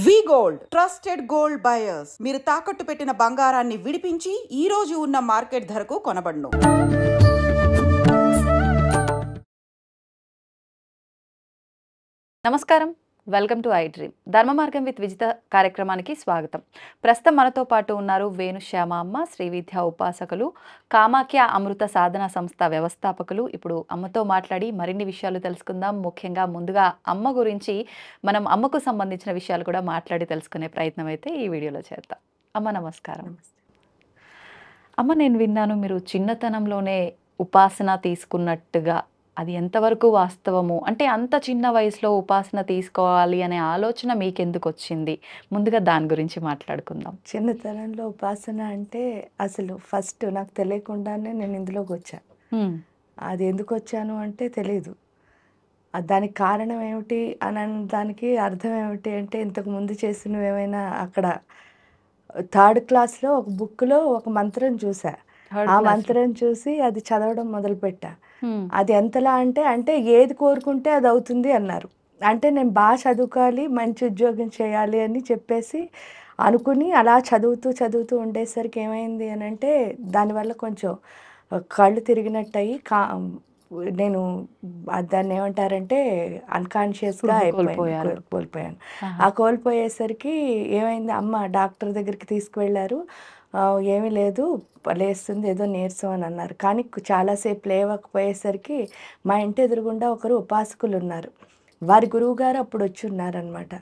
వి gold trusted gold buyers. మీరు తాకట్టు పెట్టిన బంగారాన్ని విడిపించి ఈ రోజు ఉన్న మార్కెట్ ధరకు కొనబడును. నమస్కారం, వెల్కమ్ టు ఐ డ్రీమ్. ధర్మ మార్గం విత్ విజిత కార్యక్రమానికి స్వాగతం. ప్రస్తుతం మనతో పాటు ఉన్నారు వేణుశ్యామ అమ్మ, శ్రీ విద్యా ఉపాసకులు, కామాఖ్య అమృత సాధన సంస్థ వ్యవస్థాపకులు. ఇప్పుడు అమ్మతో మాట్లాడి మరిన్ని విషయాలు తెలుసుకుందాం. ముఖ్యంగా ముందుగా అమ్మ గురించి, మనం అమ్మకు సంబంధించిన విషయాలు కూడా మాట్లాడి తెలుసుకునే ప్రయత్నం అయితే ఈ వీడియోలో చేద్దాం. అమ్మ నమస్కారం. అమ్మ, నేను విన్నాను మీరు చిన్నతనంలోనే ఉపాసన తీసుకున్నట్టుగా. అది ఎంతవరకు వాస్తవము? అంటే అంత చిన్న వయసులో ఉపాసన తీసుకోవాలి అనే ఆలోచన మీకెందుకు వచ్చింది? ముందుగా దాని గురించి మాట్లాడుకుందాం. చిన్నతనంలో ఉపాసన అంటే అసలు ఫస్ట్ నాకు తెలియకుండానే నేను ఇందులోకి వచ్చాను. అది ఎందుకు వచ్చాను అంటే తెలీదు. దానికి కారణం ఏమిటి అని దానికి అర్థం ఏమిటి అంటే, ఇంతకు ముందు చేసినవి ఏమైనా అక్కడ థర్డ్ క్లాస్లో ఒక బుక్లో ఒక మంత్రం చూసా. ఆ మంత్రం చూసి అది చదవడం మొదలుపెట్టా. అది ఎంతలా అంటే ఏది కోరుకుంటే అది అవుతుంది అన్నారు. అంటే నేను బాగా చదువుకోవాలి, మంచి ఉద్యోగం చేయాలి అని చెప్పేసి అనుకుని అలా చదువుతూ ఉండేసరికి ఏమైంది అని అంటే, దానివల్ల కొంచెం కళ్ళు తిరిగినట్టు అయ్యి నేను దాన్ని ఏమంటారంటే అన్కాన్షియస్గా కోల్పోయాను. ఆ కోల్పోయేసరికి ఏమైంది, అమ్మ డాక్టర్ దగ్గరికి తీసుకువెళ్ళారు. ఏమీ లేదు, లేస్తుంది, ఏదో నీరసం అని అన్నారు. కానీ చాలాసేపు లేవకపోయేసరికి మా ఇంటి ఎదురుగుండా ఒకరు ఉపాసకులు ఉన్నారు. వారి గురువుగారు అప్పుడు వచ్చి ఉన్నారనమాట.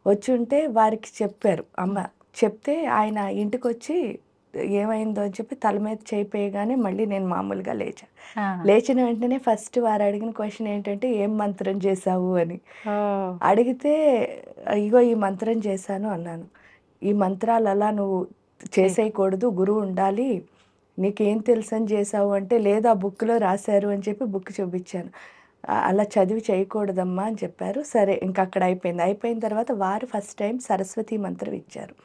వచ్చి ఉంటే వారికి చెప్పారు అమ్మ. చెప్తే ఆయన ఇంటికి వచ్చి ఏమైందో అని చెప్పి తల మీద చేయిపోయగానే మళ్ళీ నేను మామూలుగా లేచిన వెంటనే ఫస్ట్ వారు అడిగిన క్వశ్చన్ ఏంటంటే, ఏం మంత్రం చేశావు అని అడిగితే, ఇగో ఈ మంత్రం చేశాను అన్నాను. ఈ మంత్రాలు అలా నువ్వు చేసేయకూడదు, గురువు ఉండాలి, నీకేం తెలుసు అని చేసావు అంటే, లేదు ఆ బుక్లో రాశారు అని చెప్పి బుక్ చూపించాను. అలా చదివి చేయకూడదమ్మా అని చెప్పారు. సరే, ఇంకా అక్కడ అయిపోయిన తర్వాత వారు ఫస్ట్ టైం సరస్వతి మంత్రం ఇచ్చారు.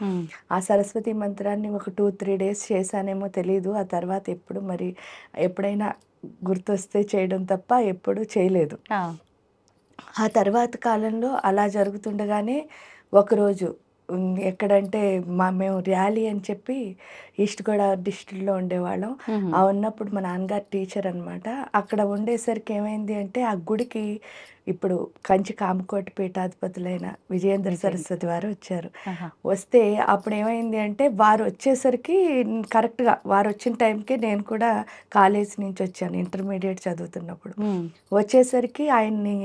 ఆ సరస్వతి మంత్రాన్ని ఒక 2-3 డేస్ చేశానేమో తెలీదు. ఆ తర్వాత ఎప్పుడైనా గుర్తొస్తే చేయడం తప్ప ఎప్పుడు చేయలేదు. ఆ తర్వాత కాలంలో అలా జరుగుతుండగానే ఒకరోజు ఎక్కడంటే మేము ర్యాలీ అని చెప్పి ఈస్ట్ గోదావరి డిస్ట్రిక్ట్లో ఉండేవాళ్ళం. ఆ ఉన్నప్పుడు మా నాన్నగారు టీచర్ అనమాట. అక్కడ ఉండేసరికి ఏమైంది అంటే, ఆ గుడికి ఇప్పుడు కంచి కామకోటి పీఠాధిపతులైన విజయేంద్ర సరస్వతి వారు వచ్చారు. వస్తే అప్పుడు ఏమైంది అంటే, వారు వచ్చేసరికి కరెక్ట్గా వారు వచ్చిన టైంకి నేను కూడా కాలేజీ నుంచి వచ్చాను, ఇంటర్మీడియట్ చదువుతున్నప్పుడు. వచ్చేసరికి ఆయన్ని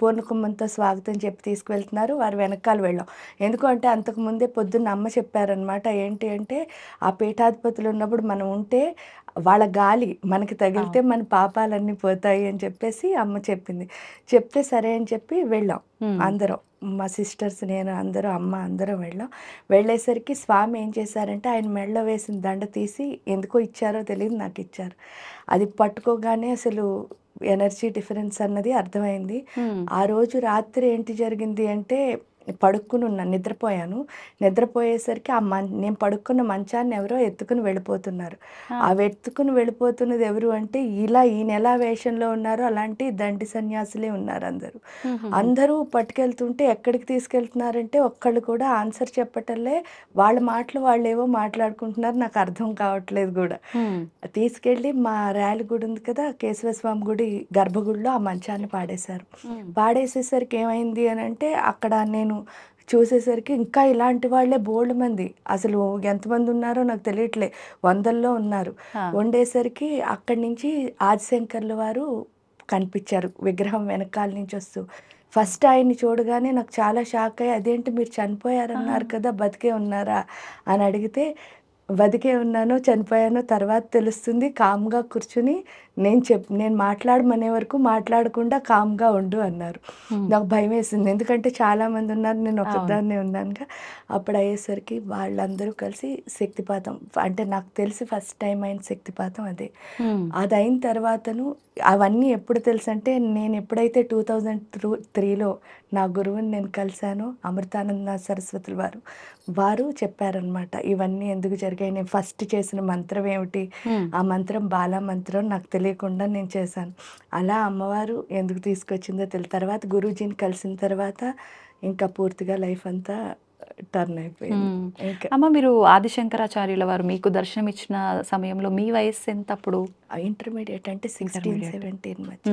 పూర్ణకుంభంతో స్వాగతం చెప్పి తీసుకువెళ్తున్నారు. వారు వెనకాల వెళ్ళాం. ఎందుకంటే అంతకుముందే పొద్దున్న అమ్మ చెప్పారనమాట. ఏంటి అంటే, ఆ పీఠాధిపతులు ఉన్నప్పుడు మనం ఉంటే వాళ్ళ గాలి మనకి తగిలితే మన పాపాలన్నీ పోతాయి అని చెప్పేసి అమ్మ చెప్పింది. చెప్తే సరే అని చెప్పి వెళ్ళాం అందరం, మా సిస్టర్స్, నేను, అందరూ, అమ్మ అందరం వెళ్ళాం. వెళ్ళేసరికి స్వామి ఏం చేశారంటే, ఆయన మెడలో వేసిన దండ తీసి ఎందుకో ఇచ్చారో తెలియదు, నాకు ఇచ్చారు. అది పట్టుకోగానే అసలు ఎనర్జీ డిఫరెన్స్ అన్నది అర్థమైంది. ఆ రోజు రాత్రి ఏంటి జరిగింది అంటే, పడుక్కుని ఉన్నాను, నిద్రపోయేసరికి నేను పడుకున్న మంచాన్ని ఎవరో ఎత్తుకుని వెళ్ళిపోతున్నారు. ఆ ఎత్తుకుని వెళ్ళిపోతున్నది ఎవరు అంటే, ఈయన ఎలా వేషంలో ఉన్నారో అలాంటి దండి సన్యాసులే ఉన్నారు అందరూ పట్టుకెళ్తుంటే, ఎక్కడికి తీసుకెళ్తున్నారంటే ఒక్కళ్ళు కూడా ఆన్సర్ చెప్పటంలే. వాళ్ళ మాటలు వాళ్ళు ఏవో మాట్లాడుకుంటున్నారు, నాకు అర్థం కావట్లేదు కూడా. తీసుకెళ్ళి మా ర్యాలీ గుడి ఉంది కదా, కేశవస్వామి గుడి గర్భగుడిలో ఆ మంచాన్ని పాడేసేసరికి ఏమైంది అని అంటే, అక్కడ నేను చూసేసరికి ఇంకా ఇలాంటి వాళ్ళే బోల్డ్ మంది, అసలు ఎంతమంది ఉన్నారో నాకు తెలియట్లే, వందల్లో ఉన్నారు. ఉండేసరికి అక్కడి నుంచి ఆదిశంకర్ల వారు కనిపించారు విగ్రహం వెనకాల నుంచి వస్తూ. ఫస్ట్ ఆయన్ని చూడగానే నాకు చాలా షాక్ అయ్యి, అదేంటి మీరు చనిపోయారన్నారు కదా, బతికే ఉన్నారా అని అడిగితే, బతికే ఉన్నానో చనిపోయానో తర్వాత తెలుస్తుంది, కామ్గా కూర్చుని నేను మాట్లాడమనే వరకు మాట్లాడకుండా కామ్గా ఉండు అన్నారు. నాకు భయం వేసింది, ఎందుకంటే చాలామంది ఉన్నారు, నేను ఒకదాన్నే ఉన్నానుగా. అప్పుడు అయ్యేసరికి వాళ్ళందరూ కలిసి శక్తిపాతం, అంటే నాకు తెలిసి ఫస్ట్ టైం అయిన శక్తిపాతం అదే. అది అయిన తర్వాతను అవన్నీ ఎప్పుడు తెలుసు అంటే, నేను ఎప్పుడైతే 2003లో నా గురువుని నేను కలిశానో, అమృతానంద సరస్వతుల వారు చెప్పారనమాట ఇవన్నీ ఎందుకు జరిగాయి, నేను ఫస్ట్ చేసిన మంత్రం ఏమిటి, ఆ మంత్రం బాలా మంత్రం నాకు తెలియకుండా నేను చేశాను. అలా అమ్మవారు ఎందుకు తీసుకొచ్చిందో తర్వాత గురూజీని కలిసిన తర్వాత ఇంకా పూర్తిగా లైఫ్ అంతా టర్న్ అయిపోయింది. ఇంకా అమ్మ మీరు ఆదిశంకరాచార్యుల వారు మీకు దర్శనం ఇచ్చిన సమయంలో మీ వయస్సు ఎంత అప్పుడు? ఇంటర్మీడియట్ అంటే 16, ఇంటర్మీడియట్. 17 మధ్య.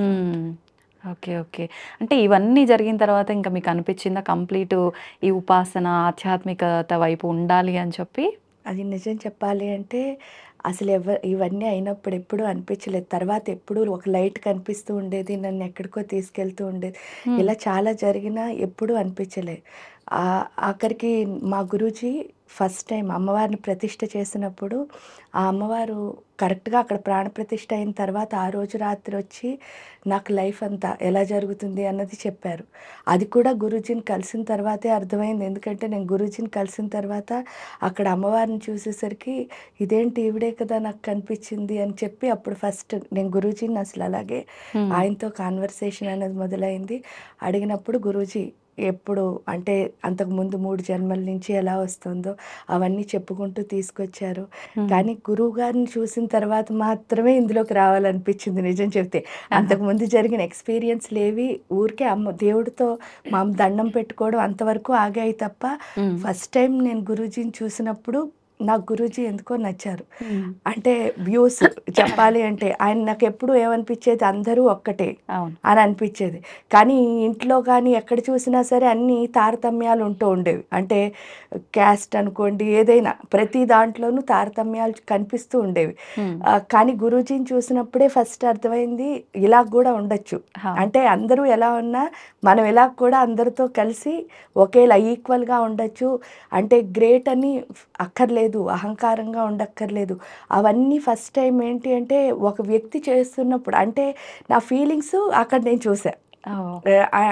ఓకే. ఓకే. అంటే ఇవన్నీ జరిగిన తర్వాత ఇంకా మీకు అనిపించిందా కంప్లీట్ ఈ ఉపాసన, ఆధ్యాత్మికత వైపు ఉండాలి అని చెప్పి? అది నిజం చెప్పాలి అంటే అసలు ఇవన్నీ అయినప్పుడు ఎప్పుడూ అనిపించలేదు. తర్వాత ఎప్పుడూ ఒక లైట్ కనిపిస్తూ ఉండేది. నన్ను ఎక్కడికో తీసుకెళ్తూ ఉండేది. హ్మ్. ఇలా చాలా జరిగినా ఎప్పుడూ అనిపించలేదు. ఆఖరికి మా గురూజీ ఫస్ట్ టైం అమ్మవారిని ప్రతిష్ఠ చేసినప్పుడు ఆ అమ్మవారు కరెక్ట్‌గా అక్కడ ప్రాణప్రతిష్ఠ అయిన తర్వాత ఆ రోజు రాత్రి వచ్చి నాకు లైఫ్ అంతా ఎలా జరుగుతుంది అన్నది చెప్పారు. అది కూడా గురూజీని కలిసిన తర్వాతే అర్థమైంది. ఎందుకంటే నేను గురూజీని కలిసిన తర్వాత అక్కడ అమ్మవారిని చూసేసరికి ఇదేంటి ఈవిడే కదా నాకు కనిపించింది అని చెప్పి అప్పుడు ఫస్ట్ నేను గురూజీని అసలు అలాగే ఆయనతో కాన్వర్సేషన్ అనేది మొదలైంది. అడిగినప్పుడు గురూజీ ఎప్పుడు అంటే అంతకుముందు 3 జన్మల నుంచి ఎలా వస్తుందో అవన్నీ చెప్పుకుంటూ తీసుకొచ్చారు. కానీ గురువుగారిని చూసిన తర్వాత మాత్రమే ఇందులోకి రావాలనిపించింది నిజం చెప్తే. అంతకుముందు జరిగిన ఎక్స్‌పీరియన్స్‌లేవి ఊరికే దేవుడితో దండం పెట్టుకోవడం అంతవరకు ఆగాయి తప్ప ఫస్ట్ టైం నేను గురూజీని చూసినప్పుడు నాకు గురూజీ ఎందుకో నచ్చారు. అంటే వ్యూస్ చెప్పాలి అంటే ఆయన నాకెప్పుడు ఏమనిపించేది అందరూ ఒక్కటే అవును. అని అనిపించేది. కానీ ఇంట్లో కానీ ఎక్కడ చూసినా సరే అన్నీ తారతమ్యాలు ఉంటూ ఉండేవి. అంటే క్యాస్ట్ అనుకోండి ఏదైనా ప్రతి దాంట్లోనూ తారతమ్యాలు కనిపిస్తూ ఉండేవి. కానీ గురూజీని చూసినప్పుడే ఫస్ట్ అర్థమైంది ఇలా కూడా ఉండొచ్చు. అంటే అందరూ ఎలా ఉన్నా మనం ఇలా కూడా అందరితో కలిసి ఒకేలా ఈక్వల్‌గా ఉండొచ్చు. అంటే గ్రేట్ అని అక్కర్లేదు, అహంకారంగా ఉండక్కర్లేదు. అవన్నీ ఫస్ట్ టైం ఏంటి అంటే ఒక వ్యక్తి చేస్తున్నప్పుడు అంటే నా ఫీలింగ్స్ అక్కడ నేను చూసా.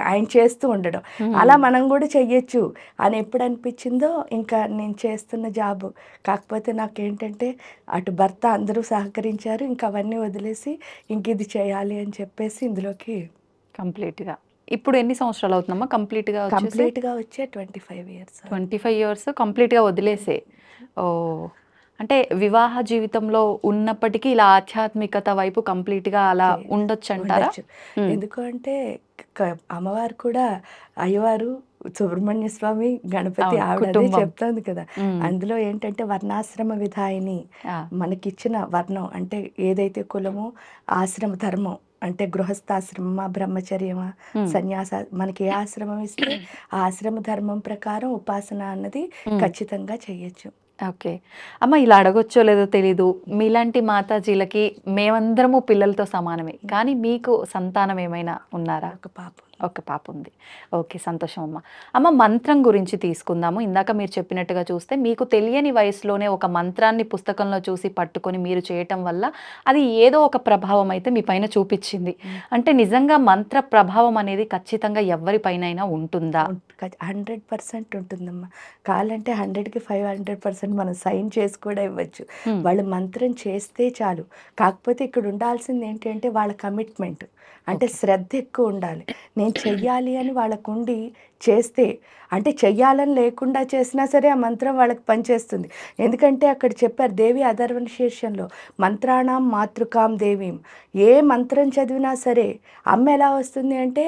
ఆయన చేస్తూ ఉండడం. అలా మనం కూడా చెయ్యొచ్చు అని ఎప్పుడు అనిపించిందో ఇంకా నేను చేస్తున్న జాబ్. కాకపోతే నాకేంటంటే అటు భర్త అందరూ సహకరించారు. ఇంక అవన్నీ వదిలేసి ఇంక ఇది చేయాలి అని చెప్పేసి ఇందులోకి కంప్లీట్‌గా. ఇప్పుడు ఎన్ని సంవత్సరాలు అవుతుందమ్మా కంప్లీట్‌గా వచ్చేసి? కంప్లీట్‌గా వచ్చే 25 ఇయర్స్. 25 ఇయర్స్ కంప్లీట్‌గా వదిలేసే. ఓహ్! అంటే వివాహ జీవితంలో ఉన్నప్పటికీ ఇలా ఆధ్యాత్మికత వైపు కంప్లీట్‌గా అలా ఉండొచ్చంటారా? ఉండొచ్చు. ఎందుకు అంటే అమ్మవారు కూడా అయ్యవారు సుబ్రహ్మణ్య స్వామి, గణపతి అవును. ఆవిడ అదే కుటుంబం. చెప్తోంది కదా! అందులో ఏంటంటే వర్ణాశ్రమ విధాయిని మనకిచ్చిన వర్ణం అంటే ఏదైతే కులమో ఆశ్రమ ధర్మం అంటే గృహస్థాశ్రమమా, బ్రహ్మచర్యమా, సన్యాస మనకి ఏ ఆశ్రమం ఇస్తే ఆ ఆశ్రమ ధర్మం ప్రకారం ఉపాసన అన్నది ఖచ్చితంగా చెయ్యొచ్చు. ఓకే. అమ్మ ఇలా అడగొచ్చో లేదో తెలీదు. మీలాంటి మాతాజీలకి మేమందరము పిల్లలతో సమానమే. కానీ మీకు సంతానం ఏమైనా ఉన్నారా? ఒక పాప. ఒక పాప ఉంది. ఓకే. సంతోషం అమ్మ. అమ్మ మంత్రం గురించి తీసుకుందాము. ఇందాక మీరు చెప్పినట్టుగా చూస్తే మీకు తెలియని వయసులోనే ఒక మంత్రాన్ని పుస్తకంలో చూసి పట్టుకొని మీరు చేయటం వల్ల అది ఏదో ఒక ప్రభావం అయితే మీ పైన చూపిచ్చింది. అంటే నిజంగా మంత్ర ప్రభావం అనేది ఖచ్చితంగా ఎవ్వరిపైనైనా ఉంటుందా? 100% ఉంటుందమ్మా. కావాలంటే 100కి 500% మనం సైన్ చేసి కూడా ఇవ్వచ్చు. వాళ్ళు మంత్రం చేస్తే చాలు. కాకపోతే ఇక్కడ ఉండాల్సింది ఏంటంటే వాళ్ళ కమిట్మెంట్. అంటే శ్రద్ధ ఎక్కువ ఉండాలి. నేను చెయ్యాలి అని వాళ్ళకుండి చేస్తే అంటే చెయ్యాలని లేకుండా చేసినా సరే ఆ మంత్రం వాళ్ళకి పనిచేస్తుంది. ఎందుకంటే అక్కడ చెప్పారు దేవి అధర్వణ శీర్షంలో మంత్రాణం మాతృకాం దేవీం. ఏ మంత్రం చదివినా సరే అమ్మ ఎలా వస్తుంది అంటే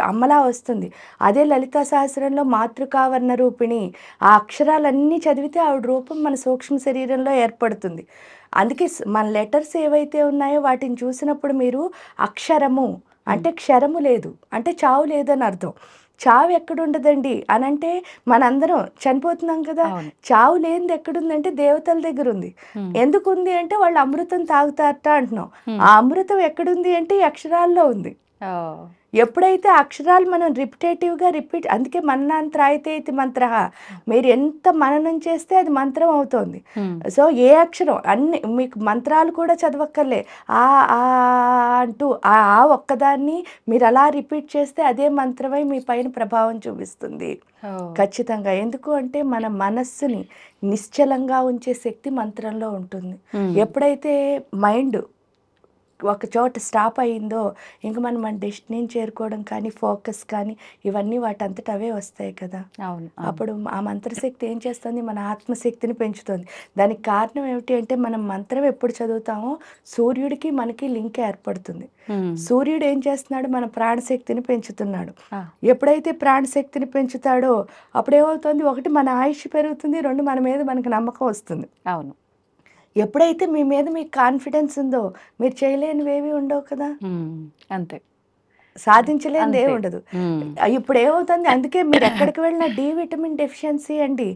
అమ్మలా వస్తుంది. అదే లలితా సహస్రంలో మాతృకావర్ణ రూపిణి. ఆ అక్షరాలన్నీ చదివితే ఆవిడ రూపం మన సూక్ష్మ శరీరంలో ఏర్పడుతుంది. అందుకే మన లెటర్స్ ఏవైతే ఉన్నాయో వాటిని చూసినప్పుడు మీరు అక్షరము అంటే క్షరము లేదు అంటే చావు లేదని అర్థం. చావు ఎక్కడుండదండి అనంటే మనందరం చనిపోతున్నాం కదా. చావు లేనిది ఎక్కడుందంటే దేవతల దగ్గర ఉంది. ఎందుకుంది అంటే వాళ్ళు అమృతం తాగుతారట అంటున్నాం. ఆ అమృతం ఎక్కడుంది అంటే ఈ అక్షరాల్లో ఉంది. ఎప్పుడైతే అక్షరాలు మనం రిపిటేటివ్గా అందుకే మన్నంత్రాయితే ఇది మంత్ర. మీరు ఎంత మననం చేస్తే అది మంత్రం అవుతుంది. సో ఏ అక్షరం అన్ని మీకు మంత్రాలు కూడా చదవక్కర్లే. ఆ అంటూ ఆ ఒక్కదాన్ని మీరు అలా రిపీట్ చేస్తే అదే మంత్రమై మీ పైన ప్రభావం చూపిస్తుంది ఖచ్చితంగా. ఎందుకు అంటే మన మనస్సుని నిశ్చలంగా ఉంచే శక్తి మంత్రంలో ఉంటుంది. ఎప్పుడైతే మైండ్ ఒక చోట స్టాప్ అయిందో ఇంక మనం మన డెస్టినీని చేరుకోవడం కానీ ఫోకస్ కానీ ఇవన్నీ వాటంతట అవే వస్తాయి కదా. అవును. అప్పుడు ఆ మంత్రశక్తి ఏం చేస్తుంది, మన ఆత్మశక్తిని పెంచుతుంది. దానికి కారణం ఏమిటి అంటే మనం మంత్రం ఎప్పుడు చదువుతామో సూర్యుడికి మనకి లింక్ ఏర్పడుతుంది. సూర్యుడు ఏం చేస్తున్నాడు, మన ప్రాణశక్తిని పెంచుతున్నాడు. ఎప్పుడైతే ప్రాణశక్తిని పెంచుతాడో అప్పుడేమవుతుంది, ఒకటి మన ఆయుష్ పెరుగుతుంది, రెండు మన మీద మనకి నమ్మకం వస్తుంది. అవును. ఎప్పుడైతే మీ మీద మీకు కాన్ఫిడెన్స్ ఉందో మీరు చేయలేనివేవి ఉండవు కదా, అంతే, సాధించలేనిది ఏమి ఉండదు. ఇప్పుడు ఏమవుతుంది, అందుకే మీరు ఎక్కడికి వెళ్ళినా డి విటమిన్ డెఫిషియన్సీ అండి.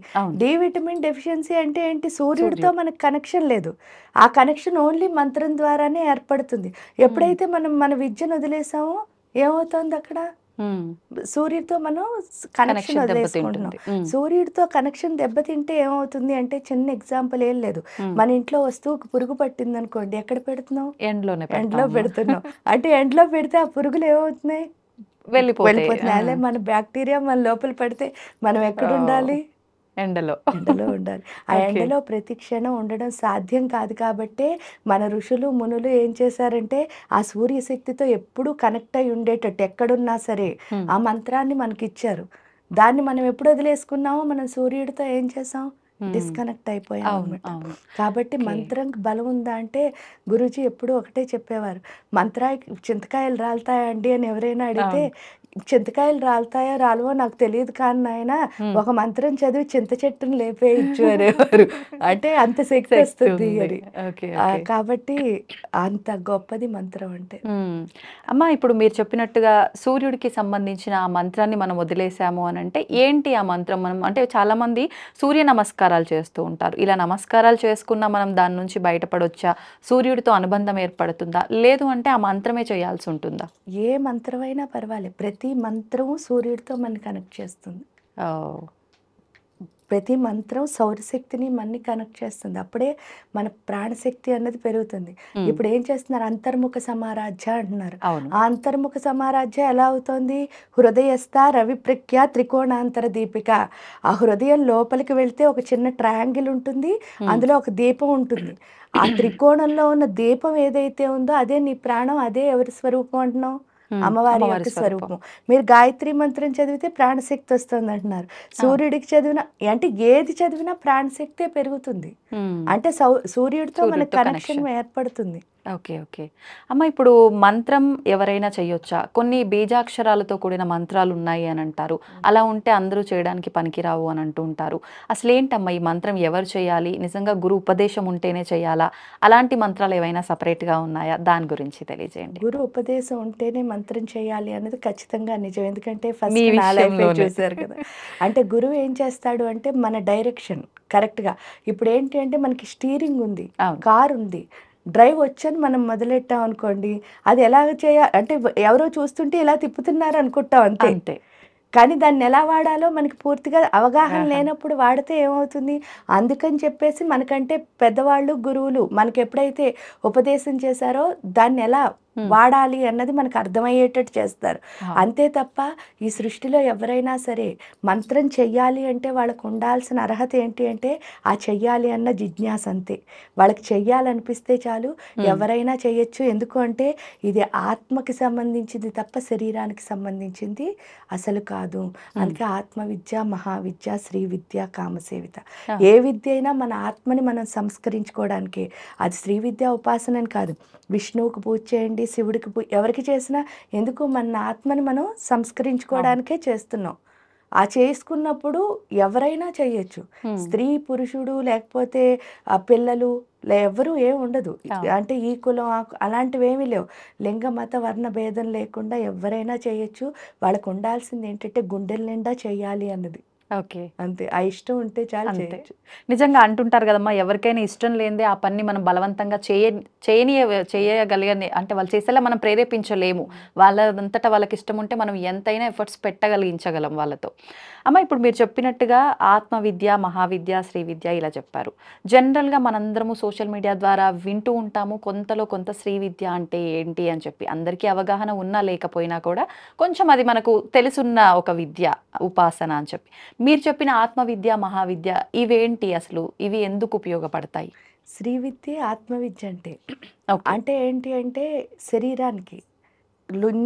డి విటమిన్ డెఫిషియన్సీ అంటే ఏంటి, సూర్యుడితో మనకు కనెక్షన్ లేదు. ఆ కనెక్షన్ ఓన్లీ మంత్రం ద్వారానే ఏర్పడుతుంది. ఎప్పుడైతే మనం మన విద్యను వదిలేసామో ఏమవుతుంది, అక్కడ సూర్యుడితో మనం కనెక్షన్ వదిలేసుకుంటున్నాం. సూర్యుడితో కనెక్షన్ దెబ్బతింటే ఏమవుతుంది అంటే, చిన్న ఎగ్జాంపుల్ ఏం లేదు, మన ఇంట్లో వస్తువుకు పురుగు పట్టింది అనుకోండి, ఎక్కడ పెడుతున్నాం, ఎండలో పెడుతున్నాం. అంటే ఎండలో పెడితే ఆ పురుగులు ఏమవుతున్నాయి, వెళ్ళిపోతున్నాయి. అదే మన బ్యాక్టీరియా మన లోపల పడితే మనం ఎక్కడ ఉండాలి, ఎండలో ఉండాలి. ఆ ఎండలో ప్రతి క్షణం ఉండడం సాధ్యం కాదు. కాబట్టే మన ఋషులు మునులు ఏం చేశారంటే, ఆ సూర్యశక్తితో ఎప్పుడూ కనెక్ట్ అయి ఉండేటట్టు ఎక్కడున్నా సరే ఆ మంత్రాన్ని మనకి ఇచ్చారు. దాన్ని మనం ఎప్పుడు వదిలేసుకున్నామో మనం సూర్యుడితో ఏం చేసాం, డిస్కనెక్ట్ అయిపోయాం అనమాట. కాబట్టి మంత్రంకి బలం ఉందా అంటే, గురూజీ ఎప్పుడు ఒకటే చెప్పేవారు, మంత్రానికి చింతకాయలు రాలుతాయండి అని ఎవరైనా అడిగితే, చింతకాయలు రాలుతాయో రాలవో నాకు తెలియదు కానీ నాయన ఒక మంత్రం చదివి చింత చెట్టును లేపేయచ్చు అనేవారు. అంటే అంత శక్తి వస్తుంది అని. కాబట్టి అంత గొప్పది మంత్రం అంటే. అమ్మ, ఇప్పుడు మీరు చెప్పినట్టుగా సూర్యుడికి సంబంధించిన ఆ మంత్రాన్ని మనం వదిలేసాము అని అంటే ఏంటి ఆ మంత్రం? మనం అంటే చాలా మంది సూర్య నమస్కారాలు చేస్తూ ఉంటారు. ఇలా నమస్కారాలు చేసుకున్నా మనం దాని నుంచి బయటపడొచ్చా? సూర్యుడితో అనుబంధం ఏర్పడుతుందా? లేదు అంటే ఆ మంత్రమే చేయాల్సి ఉంటుందా? ఏ మంత్రమైనా పర్వాలేదు, ప్రతి మంత్రము సూర్యుడితో మనని కనెక్ట్ చేస్తుంది. ప్రతి మంత్రం సౌరశక్తిని మనని కనెక్ట్ చేస్తుంది. అప్పుడే మన ప్రాణశక్తి అన్నది పెరుగుతుంది. ఇప్పుడు ఏం చేస్తున్నారు, అంతర్ముఖ సమారాధ్య అంటున్నారు. ఆ అంతర్ముఖ సమారాధ్య ఎలా అవుతుంది, హృదయస్థ రవిప్రఖ్య త్రికోణాంతర దీపిక. ఆ హృదయం లోపలికి వెళ్తే ఒక చిన్న ట్రయాంగిల్ ఉంటుంది, అందులో ఒక దీపం ఉంటుంది. ఆ త్రికోణంలో ఉన్న దీపం ఏదైతే ఉందో అదే నీ ప్రాణం, అదే ఎవరి స్వరూపం అంటున్నావు, అమ్మవారి యొక్క స్వరూపం. మీరు గాయత్రి మంత్రం చదివితే ప్రాణశక్తి వస్తుంది అంటున్నారు. సూర్యుడికి చదివిన అంటే ఏది చదివినా ప్రాణశక్తే పెరుగుతుంది. అంటే సూర్యుడితో మనకు కనెక్షన్ ఏర్పడుతుంది. Okay, okay. అమ్మ, ఇప్పుడు మంత్రం ఎవరైనా చేయొచ్చా? కొన్ని బీజాక్షరాలతో కూడిన మంత్రాలు ఉన్నాయి అని అంటారు. అలా ఉంటే అందరూ చేయడానికి పనికిరావు అని అంటూ ఉంటారు. అసలు ఏంటమ్మా ఈ మంత్రం ఎవరు చేయాలి? నిజంగా గురు ఉపదేశం ఉంటేనే చేయాలా? అలాంటి మంత్రాలు ఏవైనా సపరేట్గా ఉన్నాయా? దాని గురించి తెలియజేయండి. గురు ఉపదేశం ఉంటేనే మంత్రం చేయాలి అన్నది ఖచ్చితంగా నిజం. ఎందుకంటే ఫస్ట్ నా లైఫ్ చూసారు కదా. అంటే గురువు ఏం చేస్తాడు అంటే మన డైరెక్షన్ కరెక్ట్గా, ఇప్పుడు ఏంటి అంటే మనకి స్టీరింగ్ ఉంది, కార్ ఉంది, డ్రైవ్ వచ్చని మనం మొదలెట్టాం అనుకోండి, అది ఎలా చేయాలి అంటే ఎవరో చూస్తుంటే ఇలా తిప్పుతున్నారు అనుకుంటాం అంతే. కానీ దాన్ని ఎలా వాడాలో మనకి పూర్తిగా అవగాహన లేనప్పుడు వాడితే ఏమవుతుంది, అందుకని చెప్పేసి మనకంటే పెద్దవాళ్ళు గురువులు మనకి ఎప్పుడైతే ఉపదేశం చేశారో దాన్ని ఎలా వాడాలి అన్నది మనకు అర్థమయ్యేటట్టు చేస్తారు. అంతే తప్ప ఈ సృష్టిలో ఎవరైనా సరే మంత్రం చెయ్యాలి అంటే వాళ్ళకు ఉండాల్సిన అర్హత ఏంటి అంటే ఆ చెయ్యాలి అన్న జిజ్ఞాస అంతే. వాళ్ళకి చెయ్యాలనిపిస్తే చాలు, ఎవరైనా చేయొచ్చు. ఎందుకు అంటే ఇది ఆత్మకి సంబంధించింది తప్ప శరీరానికి సంబంధించింది అసలు కాదు. అందుకే ఆత్మవిద్య, మహావిద్య, శ్రీ విద్య, కామసేవిత. ఏ విద్య అయినా మన ఆత్మని మనం సంస్కరించుకోవడానికే. అది శ్రీ విద్య ఉపాసన అని కాదు, విష్ణువుకు పూజ చేయండి, శివుడికి ఎవరికి చేసినా ఎందుకు మన ఆత్మని మనం సంస్కరించుకోవడానికే చేస్తున్నాం. ఆ చేసుకున్నప్పుడు ఎవరైనా చేయొచ్చు, స్త్రీ పురుషుడు లేకపోతే పిల్లలు ఎవరు ఏం ఉండదు. అంటే ఈ కులం అలాంటివి ఏమీ లేవు. లింగ మత వర్ణ భేదం లేకుండా ఎవరైనా చేయొచ్చు. వాళ్ళకు ఉండాల్సింది ఏంటంటే గుండెల నిండా చేయాలి అన్నది. ఓకే, అంతే. ఆ ఇష్టం ఉంటే చాలు, చేయొచ్చు. నిజంగా అంటుంటారు కదమ్మా, ఎవరికైనా ఇష్టం లేనిదే ఆ పని మనం బలవంతంగా చేయగలిగని అంటే వాళ్ళు చేసేలా మనం ప్రేరేపించలేము. వాళ్ళంతటా వాళ్ళకి ఇష్టం ఉంటే మనం ఎంతైనా ఎఫర్ట్స్ పెట్టగలిగించగలం వాళ్ళతో. అమ్మ, ఇప్పుడు మీరు చెప్పినట్టుగా ఆత్మ విద్య, మహావిద్య, శ్రీ విద్య ఇలా చెప్పారు. జనరల్గా మనందరము సోషల్ మీడియా ద్వారా వింటూ ఉంటాము కొంతలో కొంత శ్రీ విద్య అంటే ఏంటి అని చెప్పి. అందరికీ అవగాహన ఉన్నా లేకపోయినా కూడా కొంచెం అది మనకు తెలుసున్న ఒక విద్య, ఉపాసన అని చెప్పి. మీరు చెప్పిన ఆత్మ విద్య, మహావిద్య ఇవేంటి అసలు? ఇవి ఎందుకు ఉపయోగపడతాయి? శ్రీ విద్య ఆత్మవిద్య అంటే ఓకే. అంటే ఏంటి అంటే శరీరానికి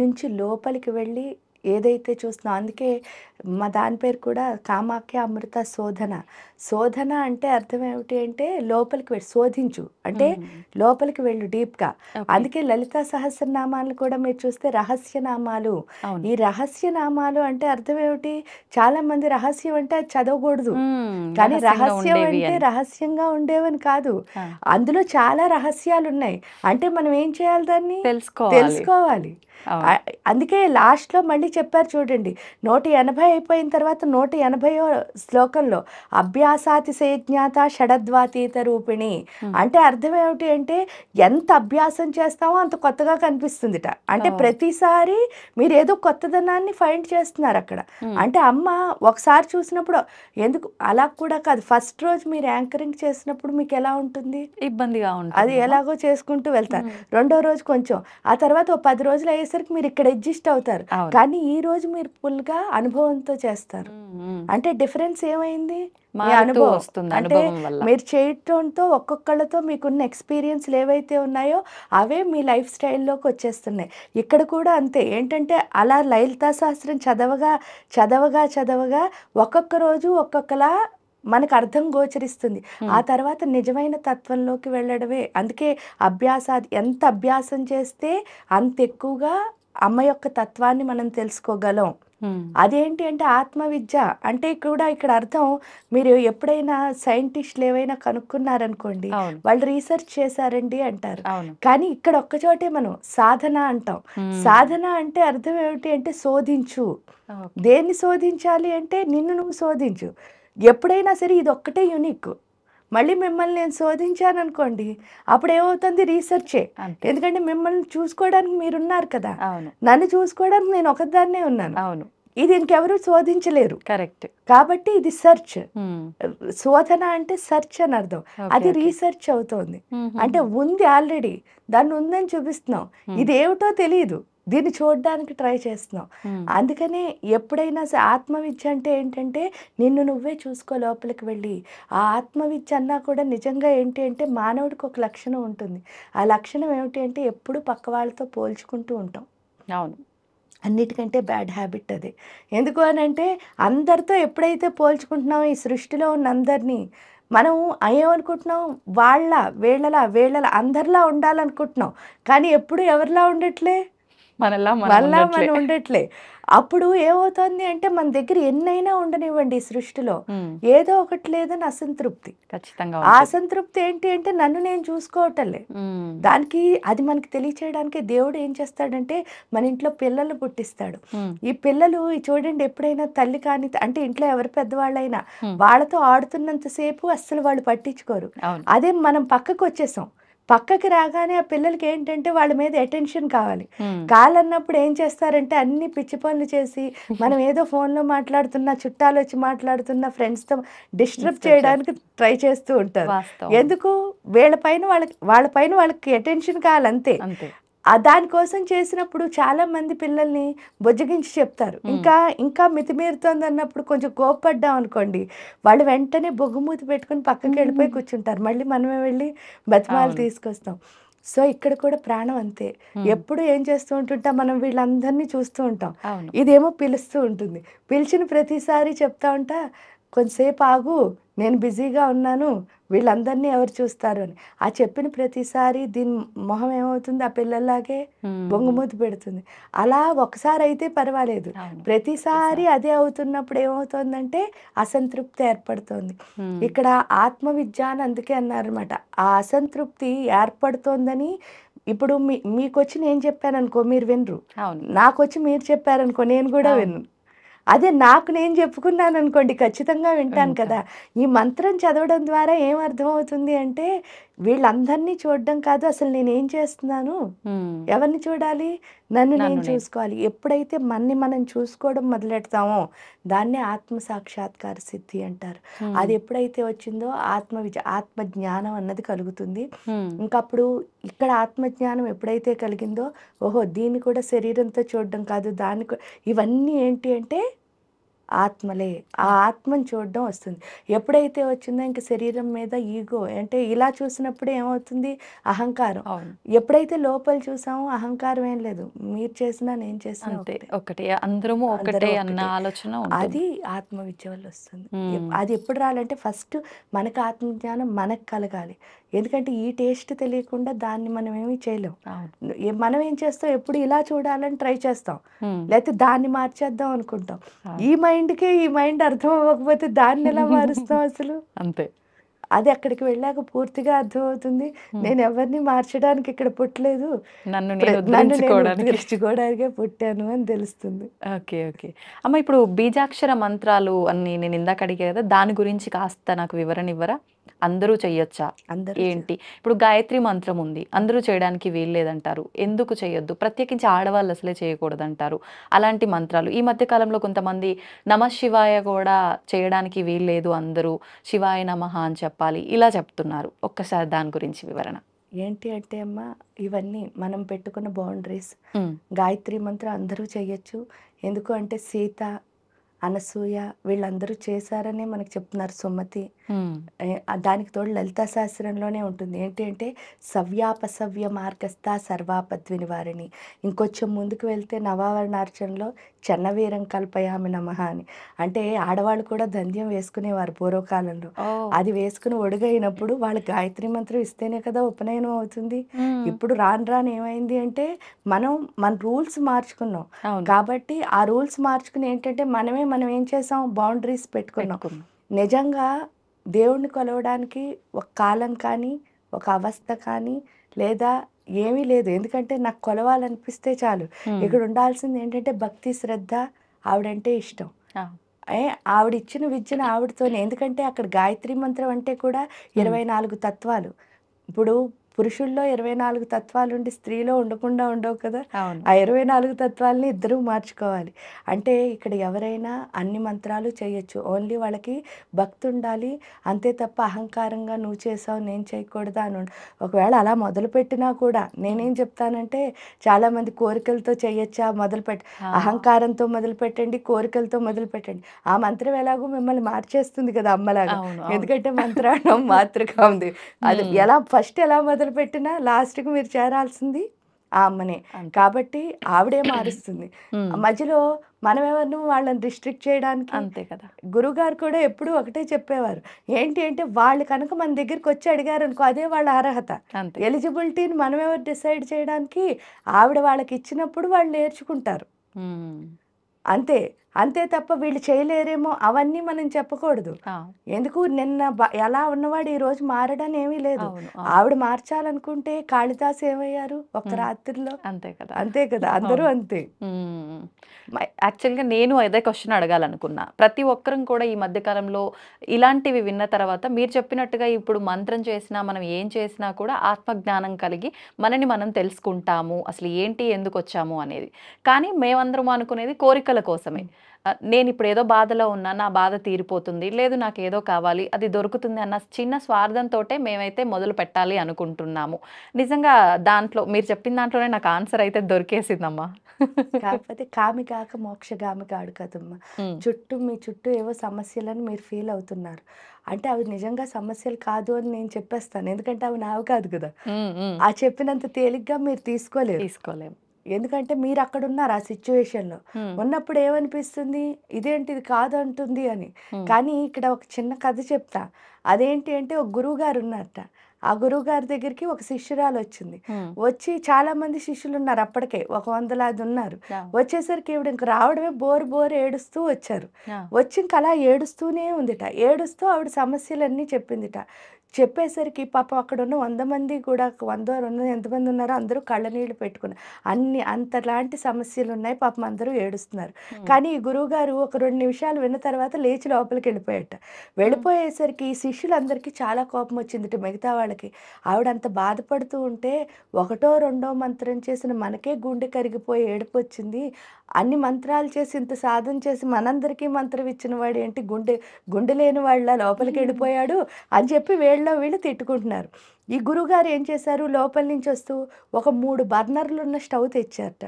నుంచి లోపలికి వెళ్ళి ఏదైతే చూస్తున్నాం అందుకే మా దాని పేరు కూడా కామాఖ్య అమృత శోధన. శోధన అంటే అర్థం ఏమిటి అంటే లోపలికి వెళ్ళి శోధించు అంటే లోపలికి వెళ్ళు డీప్గా. ఓకే. అందుకే లలితా సహస్రనామాలు కూడా మీరు చూస్తే రహస్యనామాలు. అవును. ఈ రహస్యనామాలు అంటే అర్థం ఏమిటి? చాలా మంది రహస్యం అంటే అది చదవకూడదు, కానీ రహస్యంగా రహస్యం ఉండేవి అంటే అని. రహస్యంగా ఉండేవని కాదు, ఆ, అందులో చాలా రహస్యాలు ఉన్నాయి. అంటే మనం ఏం చేయాలి? దాన్ని తెలుసుకోవాలి. తెలుసుకోవాలి. అవును. అందుకే లాస్ట్లో మళ్ళీ చెప్పారు చూడండి, 180 అయిపోయిన తర్వాత 180వ శ్లోకంలో అభ్యాసాతిశయజ్ఞాత షడద్వాతీత రూపిణి. అంటే అర్థం ఏమిటి అంటే ఎంత అభ్యాసం చేస్తామో అంత కొత్తగా కనిపిస్తుందిట. అంటే ప్రతిసారి మీరు ఏదో కొత్తదనాన్ని ఫైండ్ చేస్తున్నారు అక్కడ. అంటే అమ్మ ఒకసారి చూసినప్పుడు ఎందుకు అలా కూడా కాదు, ఫస్ట్ రోజు మీరు యాంకరింగ్ చేసినప్పుడు మీకు ఎలా ఉంటుంది? ఇబ్బందిగా అది ఉంటుంది. ఎలాగో చేసుకుంటూ వెళ్తారు. రెండో రోజు కొంచెం, ఆ తర్వాత ఓ 10 రోజులు అయ్యేసరికి మీరు ఇక్కడ అడ్జస్ట్ అవుతారు. అవును. కానీ ఈ రోజు మీరు ఫుల్గా అనుభవంతో చేస్తారు. అంటే డిఫరెన్స్ ఏమైంది? మీ మారుతూ అనుభవం. వస్తుంది అంటే అనుభవం వల్ల. మీరు చేయటంతో ఒక్కొక్కళ్ళతో మీకున్న ఎక్స్పీరియన్స్లు ఏవైతే ఉన్నాయో అవే మీ లైఫ్ స్టైల్లోకి వచ్చేస్తున్నాయి. ఇక్కడ కూడా అంతే. ఏంటంటే అలా లలితా సహస్రం చదవగా చదవగా చదవగా ఒక్కొక్క రోజు ఒక్కొక్కలా మనకు అర్థం గోచరిస్తుంది. ఆ తర్వాత నిజమైన తత్వంలోకి వెళ్ళడమే. అందుకే ఎంత అభ్యాసం చేస్తే అంత ఎక్కువగా అమ్మ యొక్క తత్వాన్ని మనం తెలుసుకోగలం. అదేంటి అంటే ఆత్మవిద్య అంటే కూడా ఇక్కడ అర్థం, మీరు ఎప్పుడైనా సైంటిస్టులు ఏవైనా కనుక్కున్నారనుకోండి, అవును. వాళ్ళు రీసెర్చ్ చేశారండి అంటారు. అవును. కానీ ఇక్కడ ఒక్కచోటే మనం సాధన అంటాం. సాధన అంటే అర్థం ఏమిటి అంటే శోధించు. ఓకే. దేన్ని శోధించాలి అంటే నిన్ను నువ్వు శోధించు. ఎప్పుడైనా సరే ఇది ఒక్కటే యూనిక్. మళ్ళీ మిమ్మల్ని నేను శోధించాను అనుకోండి, అప్పుడు ఏమవుతుంది? రీసెర్చే. అంతే. ఎందుకంటే మిమ్మల్ని చూసుకోవడానికి మీరున్నారు కదా, అవును. నన్ను చూసుకోవడానికి నేను ఒకదాన్నే ఉన్నాను. అవును. ఇది ఇంకెవరు శోధించలేరు. కరెక్ట్. కాబట్టి ఇది సెర్చ్. శోధన అంటే సెర్చ్ అని అర్థం. అది ఓకే. రీసెర్చ్ అవుతోంది. అంటే ఉంది ఆల్రెడీ, దాన్ని ఉందని చూపిస్తున్నాం. ఇదేమిటో తెలియదు, దీన్ని చూడడానికి ట్రై చేస్తున్నాం. అందుకనే ఎప్పుడైనా ఆత్మవిద్య అంటే ఏంటంటే నిన్ను నువ్వే చూసుకో లోపలికి వెళ్ళి. ఆ ఆత్మవిద్య అన్నా కూడా నిజంగా ఏంటి అంటే మానవుడికి ఒక లక్షణం ఉంటుంది. ఆ లక్షణం ఏమిటి అంటే ఎప్పుడు పక్క వాళ్ళతో పోల్చుకుంటూ ఉంటాం. అవును. అన్నిటికంటే బ్యాడ్ హ్యాబిట్ అది. ఎందుకు అని అంటే అందరితో ఎప్పుడైతే పోల్చుకుంటున్నామో ఈ సృష్టిలో ఉన్న అందరినీ, మనం ఏమనుకుంటున్నాం? వీళ్ళలా అందరిలా ఉండాలనుకుంటున్నాం. కానీ ఎప్పుడు ఎవరిలా ఉండట్లే, మనలా మళ్ళా ఉండట్లే. మనం ఉండట్లే. అప్పుడు ఏమవుతుంది అంటే మన దగ్గర ఎన్నైనా ఉండనివ్వండి ఈ సృష్టిలో, ఏదో ఒకటి లేదని అసంతృప్తి. ఖచ్చితంగా ఆ ఉంటుంది. అసంతృప్తి ఏంటి అంటే నన్ను నేను చూసుకోవటంలే. దానికి అది మనకి తెలియచేయడానికి దేవుడు ఏం చేస్తాడంటే మన ఇంట్లో పిల్లలు పుట్టిస్తాడు. ఈ పిల్లలు చూడండి, ఎప్పుడైనా తల్లి కానీ అంటే ఇంట్లో ఎవరు పెద్దవాళ్ళైనా వాళ్ళతో ఆడుతున్నంతసేపు అస్సలు వాళ్ళు పట్టించుకోరు. అవును. అదే మనం పక్కకు వచ్చేసాం, పక్కకి రాగానే ఆ పిల్లలకి ఏంటంటే వాళ్ళ మీద అటెన్షన్ కావాలి. కావాలన్నప్పుడు ఏం చేస్తారంటే అన్ని పిచ్చి పనులు చేసి, మనం ఏదో ఫోన్లో మాట్లాడుతున్నా, చుట్టాలు వచ్చి మాట్లాడుతున్నా, ఫ్రెండ్స్తో డిస్టర్బ్ చేయడానికి ట్రై చేస్తూ ఉంటారు. వాస్తవం. ఎందుకు? వాళ్ళ పైన వాళ్ళకి అటెన్షన్ కావాలంతే. అంతే. దానికోసం చేసినప్పుడు చాలా మంది పిల్లల్ని బుజ్జగించి చెప్తారు. ఇంకా మితిమీరుతోంది అన్నప్పుడు కొంచెం కోప్పడ్డాం అనుకోండి, వాళ్ళు వెంటనే బొగ్గుమూతి పెట్టుకుని పక్కకి వెళ్ళిపోయి కూర్చుంటారు. మళ్ళీ మనమే వెళ్ళి బతిమాలు తీసుకొస్తాం. సో ఇక్కడ కూడా ప్రాణం అంతే. ఎప్పుడు ఏం చేస్తూ ఉంటుంటాం మనం? వీళ్ళందరినీ చూస్తూ ఉంటాం. అవును. ఇదేమో పిలుస్తూ ఉంటుంది. పిలిచిన ప్రతిసారి చెప్తా ఉంటా, కొంతసేపు ఆగు, నేను బిజీగా ఉన్నాను, వీళ్ళందరినీ ఎవరు చూస్తారు అని. ఆ చెప్పిన ప్రతిసారి దీని మొహం ఏమవుతుంది? ఆ పిల్లల్లాగే బొంగుమూతి పెడుతుంది. అలా ఒకసారి అయితే పర్వాలేదు, ప్రతిసారి అదే అవుతున్నప్పుడు ఏమవుతుందంటే అసంతృప్తి ఏర్పడుతోంది. ఇక్కడ ఆత్మవిద్య అని అందుకే అన్నారన్నమాట. ఆ అసంతృప్తి ఏర్పడుతోందని ఇప్పుడు మీకొచ్చి నేను చెప్పాను అనుకో, మీరు వినరు. నాకొచ్చి మీరు చెప్పారనుకో, నేను కూడా విన్ను. అదే నాకు నేను చెప్పుకున్నాను అనుకోండి, ఖచ్చితంగా వింటాను కదా. ఈ మంత్రం చదవడం ద్వారా ఏం అర్థమవుతుంది అంటే వీళ్ళందరినీ చూడడం కాదు, అసలు నేనేం చేస్తున్నాను, ఎవరిని చూడాలి? నన్ను నేను చూసుకోవాలి. ఎప్పుడైతే మనం చూసుకోవడం మొదలెడతామో దాన్నే ఆత్మ సాక్షాత్కార సిద్ధి అంటారు. అది ఎప్పుడైతే వచ్చిందో ఆత్మజ్ఞానం అన్నది కలుగుతుంది. ఇంకప్పుడు ఇక్కడ ఆత్మజ్ఞానం ఎప్పుడైతే కలిగిందో, ఓహో దీన్ని కూడా శరీరంతో చూడడం కాదు, ఇవన్నీ ఏంటి అంటే ఆత్మలే. ఆ ఆత్మని చూడడం వస్తుంది. ఎప్పుడైతే వచ్చిందో ఇంక శరీరం మీద ఈగో అంటే ఇలా చూసినప్పుడు ఏమవుతుంది? అహంకారం. అవును. ఎప్పుడైతే లోపల చూసామో అహంకారం ఏం లేదు. మీరు చేసినా, నేను చేసినా అంతే. ఒకటే. ఒకటే. అందరము అందరూ ఒకటే అన్న ఒక్కటే. ఆలోచన ఉంటుంది. అది ఆత్మవిద్య వల్ల వస్తుంది. హ్మ్. అది ఎప్పుడు రావాలంటే ఫస్ట్ మనకు ఆత్మజ్ఞానం మనకు కలగాలి. ఎందుకంటే ఈ టేస్ట్ తెలియకుండా దాన్ని మనం ఏమి చేయలేం. అవును. మనం ఏం చేస్తాం ఎప్పుడు ఇలా చూడాలని ట్రై చేస్తాం. హ్మ్. లేకపోతే దాన్ని మార్చేద్దాం అనుకుంటాం. అవును. ఈ మైండ్‌కే ఈ మైండ్ అర్థం అవ్వకపోతే దాన్ని ఎలా మారుస్తాం అసలు? అంతే. అది అక్కడికి వెళ్ళాక పూర్తిగా అర్థమవుతుంది. హ్మ్. నేను ఎవరిని మార్చడానికి ఇక్కడ పుట్టలేదు. నన్ను నేను నన్ను నేను ఉద్ధరించుకోవడానికి. ఉద్ధరించుకోవడానికే పుట్టాను అని తెలుస్తుంది. ఓకే. ఓకే. అమ్మ ఇప్పుడు బీజాక్షర మంత్రాలు అని నేను ఇందాక అడిగా కదా! దాని గురించి కాస్త నాకు వివరణ ఇవ్వరా? అందరూ చెయ్యొచ్చా? అందరూ ఏంటి? ఇప్పుడు గాయత్రి మంత్రం ఉంది. అందరూ చేయడానికి వీల్లేదంటారు. ఎందుకు చేయొద్దు? ప్రత్యేకించి ఆడవాళ్ళు అసలే చేయకూడదంటారు. అలాంటి మంత్రాలు ఈ మధ్య కాలంలో కొంతమంది నమఃశివాయ కూడా చేయడానికి వీల్లేదు అందరూ. శివాయ నమః అని చెప్పాలి. ఇలా చెప్తున్నారు. ఒక్కసారి దాని గురించి వివరణ. ఏంటి అంటే అమ్మ, ఇవన్నీ మనం పెట్టుకున్న బౌండరీస్. హ్మ్. గాయత్రి మంత్రం అందరూ చెయ్యొచ్చు. ఎందుకు అంటే సీత, అనసూయ వీళ్ళందరూ చేశారనే మనకు చెప్తున్నారు సుమతి. హ్మ్. దానికి తోడు లలితా సహస్రంలోనే ఉంటుంది. ఏంటి అంటే సవ్యాపసవ్య మార్గస్థ సర్వాపద్వి నివారిణి. ఇంకొంచెం ముందుకు వెళ్తే నవావరణార్చనలో చన్నవీరం కల్పయామి నమః అని. అంటే ఆడవాళ్ళు కూడా దంద్యం వేసుకునేవారు పూర్వకాలంలో. ఓహ్! అది వేసుకుని ఒడుగైనప్పుడు వాళ్ళు గాయత్రి మంత్రం ఇస్తేనే కదా ఉపనయనం అవుతుంది. హ్మ్. ఇప్పుడు రాను రాను ఏమైంది అంటే మనం మన రూల్స్ మార్చుకున్నాం. అవును. కాబట్టి ఆ రూల్స్ మార్చుకుని ఏంటంటే మనం ఏం చేసాం బౌండరీస్ పెట్టుకున్నాం. పెట్టుకున్నాం. నిజంగా దేవుడిని కొలవడానికి ఒక కాలం కానీ, ఒక అవస్థ కానీ లేదా ఏమీ లేదు. ఎందుకంటే నాకు కొలవాలనిపిస్తే చాలు. హ్మ్. ఇక్కడ ఉండాల్సింది ఏంటంటే భక్తి, శ్రద్ధ, ఆవిడంటే ఇష్టం. ఆ! ఏ ఆవిడిచ్చిన విద్యను ఆవిడతోనే ఎందుకంటే అక్కడ గాయత్రి మంత్రం అంటే కూడా హ్మ్. 24 తత్వాలు. ఇప్పుడు పురుషుల్లో 24 తత్వాలుండి స్త్రీలో ఉండకుండా ఉండవు కదా! అవును. ఆ 24 తత్వాలని ఇద్దరూ మార్చుకోవాలి. అంటే ఇక్కడ ఎవరైనా అన్ని మంత్రాలు చేయొచ్చు. ఓన్లీ వాళ్ళకి భక్తి ఉండాలి. అంతే తప్ప అహంకారంగా నువ్వు చేసావు నేను చేయకూడదా అని ఒకవేళ అలా మొదలుపెట్టినా కూడా నేనేం చెప్తానంటే చాలామంది కోరికలతో చేయొచ్చా మొదలుపెట్టి ఆ! అహంకారంతో మొదలుపెట్టండి, కోరికలతో మొదలుపెట్టండి. ఆ మంత్రం ఎలాగో మిమ్మల్ని మార్చేస్తుంది కదా అమ్మలాగా. అవును. అవును. ఎందుకంటే మంత్రాణం మాతృకా ఉంది. అది హ్మ్. ఫస్ట్ ఎలా మొదలుపెట్టినా లాస్ట్‌కి మీరు చేరాల్సింది ఆ అమ్మనే. అంతే. కాబట్టి ఆవిడే మారుస్తుంది. హ్మ్. మధ్యలో మనమెవరు వాళ్ళని రిస్ట్రిక్ట్ చేయడానికి. అంతే కదా! గురువుగారు కూడా ఎప్పుడూ ఒకటే చెప్పేవారు. ఏంటి అంటే వాళ్ళు కనుక మన దగ్గరికొచ్చి అడిగారనుకో అదే వాళ్ళ అర్హత. అంతే. ఎలిజిబిలిటీని మనమెవరు డిసైడ్ చేయడానికి ఆవిడ వాళ్ళకిచ్చినప్పుడు వాళ్ళు నేర్చుకుంటారు. హ్మ్. అంతే. అంతే తప్ప వీళ్ళు చేయలేరేమో అవన్నీ మనం చెప్పకూడదు. ఆ! ఎందుకు నిన్న ఎలా ఉన్నవాడు ఈరోజు మారడని ఏమీ లేదు. అవును. అవును. ఆవిడ మార్చాలనుకుంటే కాళిదాసు ఏమయ్యారు ఒక్క హ్మ్. రాత్రిలో? అంతే కదా! అంతే కదా! అందరూ అవును. అంతే. హ్మ్. యాక్చువల్‌గా నేను అదే క్వెషన్ అడగాలనుకున్నా. ప్రతి ఒక్కరం కూడా ఈ మధ్య కాలంలో ఇలాంటివి విన్న తర్వాత మీరు చెప్పినట్టుగా ఇప్పుడు మంత్రం చేసినా, మనం ఏం చేసినా కూడా ఆత్మజ్ఞానం కలిగి మనని మనం తెలుసుకుంటాము. అసలు ఏంటి, ఎందుకొచ్చాము అనేది. కానీ మేమందరం అనుకునేది కోరికల కోసమే. హ్మ్. నేనిప్పుడు ఏదో బాధలో ఉన్నా, నా బాధ తీరిపోతుంది. లేదు నాకేదో కావాలి, అది దొరుకుతుంది అన్న చిన్న స్వార్థంతోటే మేమైతే మొదలు పెట్టాలి అనుకుంటున్నాము. నిజంగా దాంట్లో మీరు చెప్పిన దాంట్లోనే నాకు ఆన్సర్ అయితే దొరికేసిందమ్మా. కాకపోతే కామి కాక మోక్షగామి కాడు కదమ్మా! హ్మ్. మీ చుట్టూ ఏవో సమస్యలని మీరు ఫీల్ అవుతున్నారు. అంటే అవి నిజంగా సమస్యలు కాదు అని నేను చెప్పేస్తాను. ఎందుకంటే అవి నావి కాదు కదా! హ్మ్. హ్మ్. ఆ చెప్పినంత తేలిగ్గా మీరు తీసుకోలేరు. తీసుకోలేము. ఎందుకంటే మీరక్కడున్నారు ఆ సిట్యుయేషన్‌లో. హ్మ్. ఉన్నప్పుడు ఏమనిపిస్తుంది? ఇదేంటి ఇది కాదంటుంది అని. హ్మ్. కానీ ఇక్కడ ఒక చిన్న కథ చెప్తా. అదేంటి అంటే ఒక గురువుగారున్నారట. ఆ గురువుగారి దగ్గరికి ఒక శిష్యురాలొచ్చింది. హ్మ్. వచ్చి చాలామంది శిష్యులున్నారు అప్పటికే. ఒక వందలాది ఉన్నారు. ఆ! వచ్చేసరికి ఈవిడ ఇంక రావడమే బోరు బోరు ఏడుస్తూ వచ్చారు. ఆ! వచ్చి ఇంక అలా ఏడుస్తూనే ఉందిట. ఏడుస్తూ ఆవిడ సమస్యలన్నీ చెప్పిందిట. చెప్పేసరికి పాపం అక్కడున్న 100 మంది కూడా 100, 200 ఎంతమంది ఉన్నారో అందరూ కళ్ళనీళ్ళు పెట్టుకున్నారు. అంతలాంటి సమస్యలున్నాయి. పాపం అందరూ ఏడుస్తున్నారు. హ్మ్. కానీ ఈ గురువుగారు ఒక 2 నిమిషాలు విన్న తర్వాత లేచి లోపలికెళ్ళిపోయారట. హ్మ్. వెళ్ళిపోయేసరికి ఈ శిష్యులందరికీ చాలా కోపమొచ్చిందిట మిగతా వాళ్ళకి. ఆవిడంత బాధపడుతూ ఉంటే ఒకటో, రెండో మంత్రం చేసిన మనకే గుండె కరిగిపోయి ఏడుపొచ్చింది. అన్ని మంత్రాలు చేసి ఇంత సాధన చేసి మనందరికీ మంత్రం ఇచ్చిన వాడేంటి గుండె గుండె లేని వాళ్ళ లోపలికెళ్ళిపోయాడు అని చెప్పి వీళ్ళ వీళ్ళు తిట్టుకుంటున్నారు. ఈ గురువుగారు ఏం చేశారు, లోపల నుంచి వస్తూ ఒక 3 బర్నర్లు ఉన్న స్టవ్ తెచ్చారట.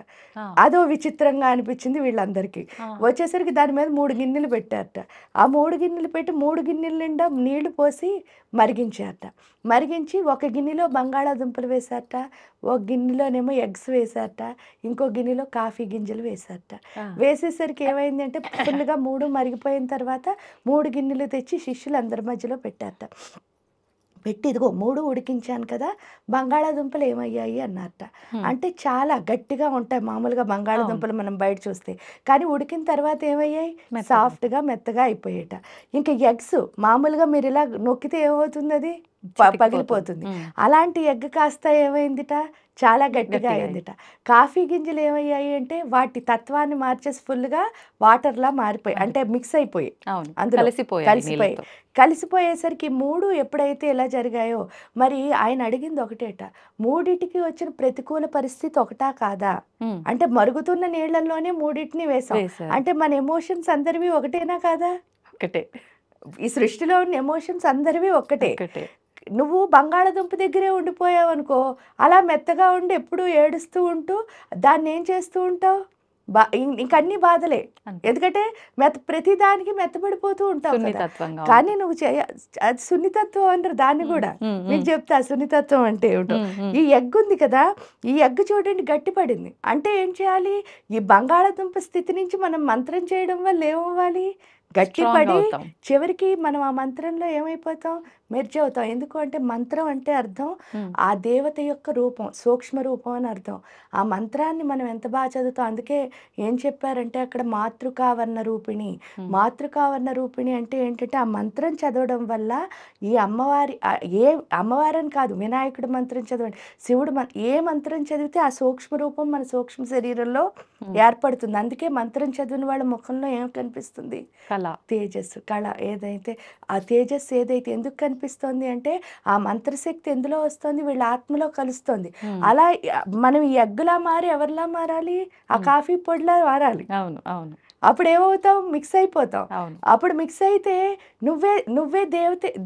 అదో విచిత్రంగా అనిపించింది వీళ్ళందరికీ. వచ్చేసరికి దాని మీద 3 గిన్నెలు పెట్టారట. ఆ 3 గిన్నెలు పెట్టి 3 గిన్నెల నిండా నీళ్లు పోసి మరిగించారట. మరిగించి ఒక గిన్నెలో బంగాళాదుంపలు వేశారట, ఒక గిన్నెలోనేమో ఎగ్స్ వేశారట, ఇంకో గిన్నెలో కాఫీ గింజలు వేశారట. వేసేసరికి ఏమైంది అంటే ఫుల్గా 3 మరిగిపోయిన తర్వాత 3 గిన్నెలు తెచ్చి శిష్యులు అందరి మధ్యలో పెట్టారట. పెట్టి ఇదిగో 3 ఉడికించాను కదా, బంగాళాదుంపలు ఏమయ్యాయి అన్నారట. అంటే చాలా గట్టిగా ఉంటాయి మామూలుగా బంగాళాదుంపలు మనం బయట చూస్తే, కానీ ఉడికిన తర్వాత ఏమయ్యాయి, సాఫ్ట్గా మెత్తగా అయిపోయాట. ఇంకా ఎగ్స్ మామూలుగా మీరు ఇలా నొక్కితే ఏమవుతుంది, అది పగిలిపోతుంది. అలాంటి ఎగ్ కాస్త ఏమైందిట, చాలా గట్టిగా అయిందిట. కాఫీ గింజలు ఏమయ్యాయి అంటే వాటి తత్వాన్ని మార్చేసి ఫుల్గా వాటర్లా మారిపోయి, అంటే మిక్స్ అయిపోయి అందులో కలిసిపోయేసరికి 3 ఎప్పుడైతే ఎలా జరిగాయో, మరి ఆయన అడిగింది ఒకటేట, 3టికి వచ్చిన ప్రతికూల పరిస్థితి ఒకటా కాదా అంటే మరుగుతున్న నీళ్లలోనే 3టిని వేసాం అంటే మన ఎమోషన్స్ అందరివి ఒకటేనా కాదా? ఒకటే. ఈ సృష్టిలో ఉన్న ఎమోషన్స్ అందరివి ఒక్కటే. నువ్వు బంగాళదుంప దగ్గరే ఉండిపోయావు అనుకో, అలా మెత్తగా ఉండి ఎప్పుడు ఏడుస్తూ ఉంటూ దాన్ని ఏం చేస్తూ ఉంటావు, ఇంకన్నీ బాధలే. ఎందుకంటే ప్రతిదానికి మెత్తబడిపోతూ ఉంటావు కదా. కానీ నువ్వు అది సున్నితత్వం అంటారు దాన్ని కూడా. మీకు చెప్తా సున్నితత్వం అంటే ఏమిటో. ఈ ఎగ్ ఉంది కదా, ఈ ఎగ్ చూడండి గట్టిపడింది అంటే ఏం చేయాలి, ఈ బంగాళదుంప స్థితి నుంచి మనం మంత్రం చేయడం వల్ల ఏమవ్వాలి, గట్టిపడి చివరికి మనం ఆ మంత్రంలో ఏమైపోతాం, మెర్జ్ అవుతాం. ఎందుకు అంటే మంత్రం అంటే అర్థం ఆ దేవత యొక్క రూపం, సూక్ష్మ రూపం అని అర్థం. ఆ మంత్రాన్ని మనం ఎంత బాగా చదువుతాం. అందుకే ఏం చెప్పారంటే అక్కడ మాతృకావర్ణ రూపిణి. మాతృకావర్ణ రూపిణి అంటే ఏంటంటే ఆ మంత్రం చదవడం వల్ల ఈ అమ్మవారి ఏ అమ్మవారని కాదు, వినాయకుడి మంత్రం చదవండి, శివుడు ఏ మంత్రం చదివితే ఆ సూక్ష్మ రూపం మన సూక్ష్మ శరీరంలో ఏర్పడుతుంది. అందుకే మంత్రం చదివిన వాళ్ళ ముఖంలో ఏం కనిపిస్తుంది, తేజస్సు, కళ. ఏదైతే ఆ తేజస్సు ఏదైతే ఎందుకు కనిపిస్తోంది అంటే ఆ మంత్రశక్తి ఎందులో వస్తుంది, వీళ్ళ ఆత్మలో కలుస్తుంది. అలా మనం ఈ ఎగ్గులా మారి ఎవరిలా మారాలి, ఆ కాఫీ పొడిలా మారాలి. అవును అవును. అప్పుడు ఏమవుతావు, మిక్స్ అయిపోతావు. అప్పుడు మిక్స్ అయితే నువ్వే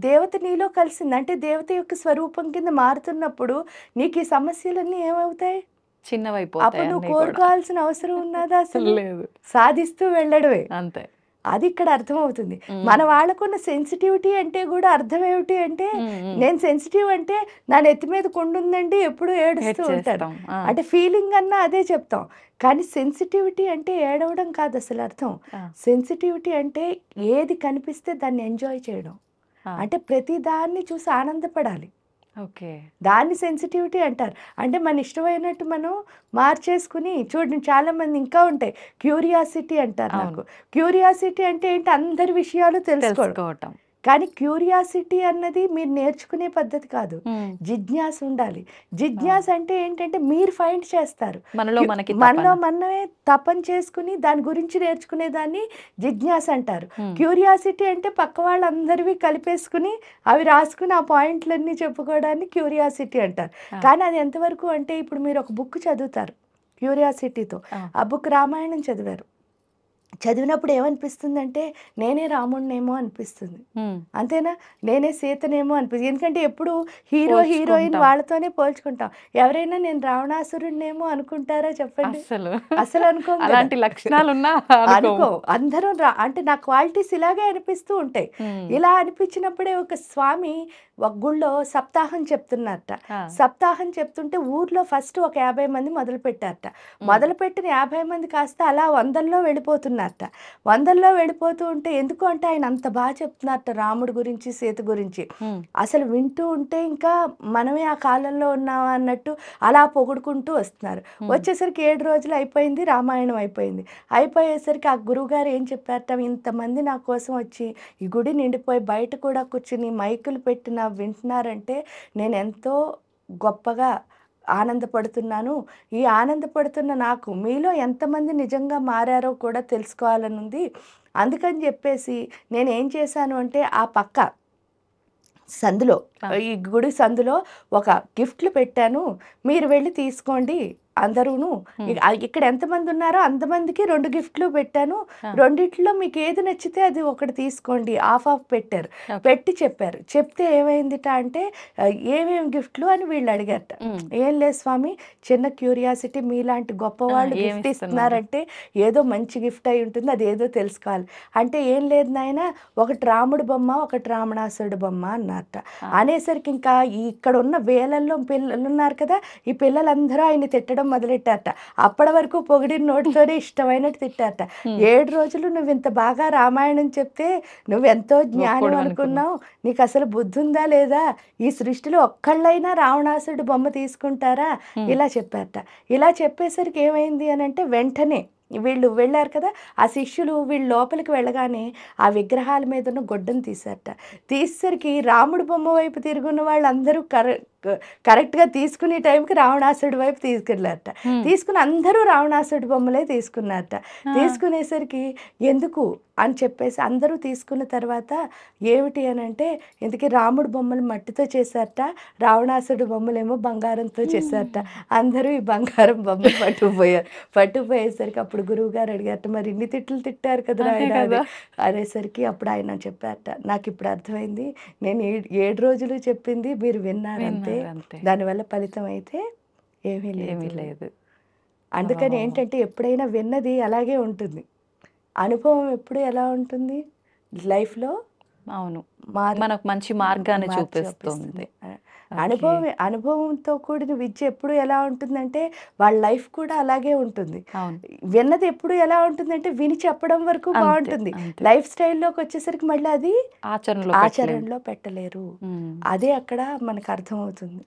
దేవత నీలో కలిసింది అంటే దేవత యొక్క స్వరూపం కింద మారుతున్నప్పుడు నీకు ఈ సమస్యలన్నీ ఏమవుతాయి, చిన్నవైపోతాయి. అప్పుడు నువ్వు కోరుకోవాల్సిన అవసరం ఉన్నదా అసలు లేదు, సాధిస్తూ వెళ్ళడమే. అంతే. అది ఇక్కడ అర్థమవుతుంది. మన వాళ్ళకున్న సెన్సిటివిటీ అంటే కూడా అర్థం ఏమిటి అంటే, నేను సెన్సిటివ్ అంటే నా నెత్తి మీద కొండుందండి ఎప్పుడు ఏడుస్తూ ఉంటాను అంటే ఫీలింగ్ అన్నా అదే చెప్తాం. కానీ సెన్సిటివిటీ అంటే ఏడవడం కాదు అసలు అర్థం. సెన్సిటివిటీ అంటే ఏది కనిపిస్తే దాన్ని ఎంజాయ్ చేయడం, అంటే ప్రతి దాన్ని చూసి ఆనందపడాలి. ఓకే, దాన్ని సెన్సిటివిటీ అంటారు. అంటే మన ఇష్టమైనట్టు మనం మార్చేసుకుని చూడండి, చాలా మంది ఇంకా ఉంటాయి క్యూరియాసిటీ అంటారు. నాకు క్యూరియాసిటీ అంటే ఏంటి, అందరి విషయాలు తెలుసుకోవటం. కానీ క్యూరియాసిటీ అన్నది మీరు నేర్చుకునే పద్ధతి కాదు, జిజ్ఞాస ఉండాలి. జిజ్ఞాస అంటే ఏంటంటే మీరు ఫైండ్ చేస్తారు, మనలో మనమే తపన చేసుకుని దాని గురించి నేర్చుకునే దాన్ని జిజ్ఞాస అంటారు. క్యూరియాసిటీ అంటే పక్క వాళ్ళందరివి కలిపేసుకుని అవి రాసుకుని ఆ పాయింట్లన్నీ చెప్పుకోవడాన్ని క్యూరియాసిటీ అంటారు. కానీ అది ఎంతవరకు అంటే, ఇప్పుడు మీరు ఒక బుక్ చదువుతారు క్యూరియాసిటీతో, ఆ బుక్ రామాయణం చదివారు, చదివినప్పుడు ఏమనిపిస్తుంది అంటే నేనే రాముడినేమో అనిపిస్తుంది, అంతేనా, నేనే సీతనేమో అనిపిస్తుంది. ఎందుకంటే ఎప్పుడు హీరో హీరోయిన్ వాళ్ళతోనే పోల్చుకుంటాం. ఎవరైనా నేను రావణాసురుడినేమో అనుకుంటారా చెప్పండి, అసలు అనుకో. అలాంటి లక్షణాలు అనుకో అందరూ అంటే నా క్వాలిటీస్ ఇలాగే అనిపిస్తూ ఉంటాయి. ఇలా అనిపించినప్పుడే ఒక స్వామి ఒక గుళ్ళో సప్తాహం చెప్తున్నారట. సప్తాహం చెప్తుంటే ఊర్లో ఫస్ట్ ఒక 50 మంది మొదలు పెట్టారట. మొదలుపెట్టిన 50 మంది కాస్త అలా 100ల్లో వెళ్ళిపోతున్నారట. 100ల్లో వెళ్ళిపోతూ ఉంటే, ఎందుకు అంటే ఆయన అంత బాగా చెప్తున్నారట రాముడి గురించి, సీత గురించి. అసలు వింటూ ఉంటే ఇంకా మనమే ఆ కాలంలో ఉన్నావా అన్నట్టు అలా పొగుడుకుంటూ వస్తున్నారు. వచ్చేసరికి 7 రోజులు అయిపోయింది, రామాయణం అయిపోయింది. అయిపోయేసరికి ఆ గురువుగారు ఏం చెప్పారట, ఇంతమంది నా కోసం వచ్చి ఈ గుడి నిండిపోయి బయట కూడా కూర్చుని మైకులు పెట్టిన వింటున్నారంటే నేను ఎంతో గొప్పగా ఆనందపడుతున్నాను. ఈ ఆనందపడుతున్న నాకు మీలో ఎంతమంది నిజంగా మారారో కూడా తెలుసుకోవాలని ఉంది. అందుకని చెప్పేసి నేను ఏం చేశాను అంటే ఆ పక్క సందులో, ఈ గుడి సందులో ఒక గిఫ్ట్లు పెట్టాను, మీరు వెళ్ళి తీసుకోండి అందరూను ఇక్కడ ఎంతమంది ఉన్నారో అంతమందికి 2 గిఫ్ట్లు పెట్టాను, రెండిట్లో మీకు ఏది నచ్చితే అది ఒకటి తీసుకోండి, ఆఫ్ పెట్టారు. పెట్టి చెప్పారు. చెప్తే ఏమైందిట అంటే ఏమేమి గిఫ్ట్లు అని వీళ్ళు అడిగారట. ఏం లేదు స్వామి, చిన్న క్యూరియాసిటీ, మీలాంటి గొప్పవాళ్ళు గిఫ్ట్ ఇస్తున్నారంటే ఏదో మంచి గిఫ్ట్ అయి ఉంటుంది, అది ఏదో తెలుసుకోవాలి అంటే ఏం లేదు నాయన, ఒకటి రాముడు బొమ్మ, ఒకటి రావణాసురుడు బొమ్మ అన్నారట. అనేసరికి ఇంకా ఇక్కడ ఉన్న వేలల్లో పిల్లలు ఉన్నారు కదా, ఈ పిల్లలందరూ ఆయన్ని తిట్టడం మొదలెట్టారట. అప్పటి వరకు పొగిడిన నోటితోనే ఇష్టమైనట్టు తిట్టారట. 7 రోజులు నువ్వు ఇంత బాగా రామాయణం చెప్తే నువ్వెంతో జ్ఞానం అనుకున్నావు, నీకు అసలు బుద్ధి ఉందా లేదా, ఈ సృష్టిలో ఒక్కళ్ళైనా రావణాసురుడు బొమ్మ తీసుకుంటారా, ఇలా చెప్పారట. ఇలా చెప్పేసరికి ఏమైంది అని అంటే వెంటనే వీళ్ళు వెళ్ళారు కదా, ఆ శిష్యులు వీళ్ళు లోపలికి వెళ్ళగానే ఆ విగ్రహాల మీద ఉన్న గొడ్డను తీశారట. తీసేసరికి రాముడు బొమ్మ వైపు తిరుగున్న వాళ్ళందరూ కరెక్ట్గా తీసుకునే టైంకి రావణాసుడి వైపు తీసుకెళ్ళారట. తీసుకుని అందరూ రావణాసుడి బొమ్మలే తీసుకున్నారట. తీసుకునేసరికి ఎందుకు అని చెప్పేసి అందరూ తీసుకున్న తర్వాత ఏమిటి అని అంటే ఇందుకే రాముడు బొమ్మలు మట్టితో చేశారట, రావణాసుడి బొమ్మలేమో బంగారంతో చేశారట. అందరూ ఈ బంగారం బొమ్మలు పట్టుకుపోయేసరికి అప్పుడు గురువు గారు అడిగారట, మరి ఇన్ని తిట్లు తిట్టారు కదా ఆయన అనేసరికి అప్పుడు ఆయన చెప్పారట, నాకు ఇప్పుడు అర్థమైంది, నేను 7 రోజులు చెప్పింది మీరు విన్నారంటే దానివల్ల ఫలితం అయితే ఏమీ లేదు. అందుకని ఏంటంటే ఎప్పుడైనా విన్నది అలాగే ఉంటుంది, అనుభవం ఎప్పుడు ఎలా ఉంటుంది లైఫ్లో, అవును, మనకు మంచి మార్గాన్ని చూపిస్తుంది. అనుభవంతో కూడిన విద్య ఎప్పుడు ఎలా ఉంటుందంటే వాళ్ళ లైఫ్ కూడా అలాగే ఉంటుంది. విన్నది ఎప్పుడు ఎలా ఉంటుందంటే విని చెప్పడం వరకు బాగుంటుంది, లైఫ్ స్టైల్లోకి వచ్చేసరికి మళ్ళీ అది ఆచరణలో పెట్టలేరు. అదే అక్కడ మనకు అర్థమవుతుంది.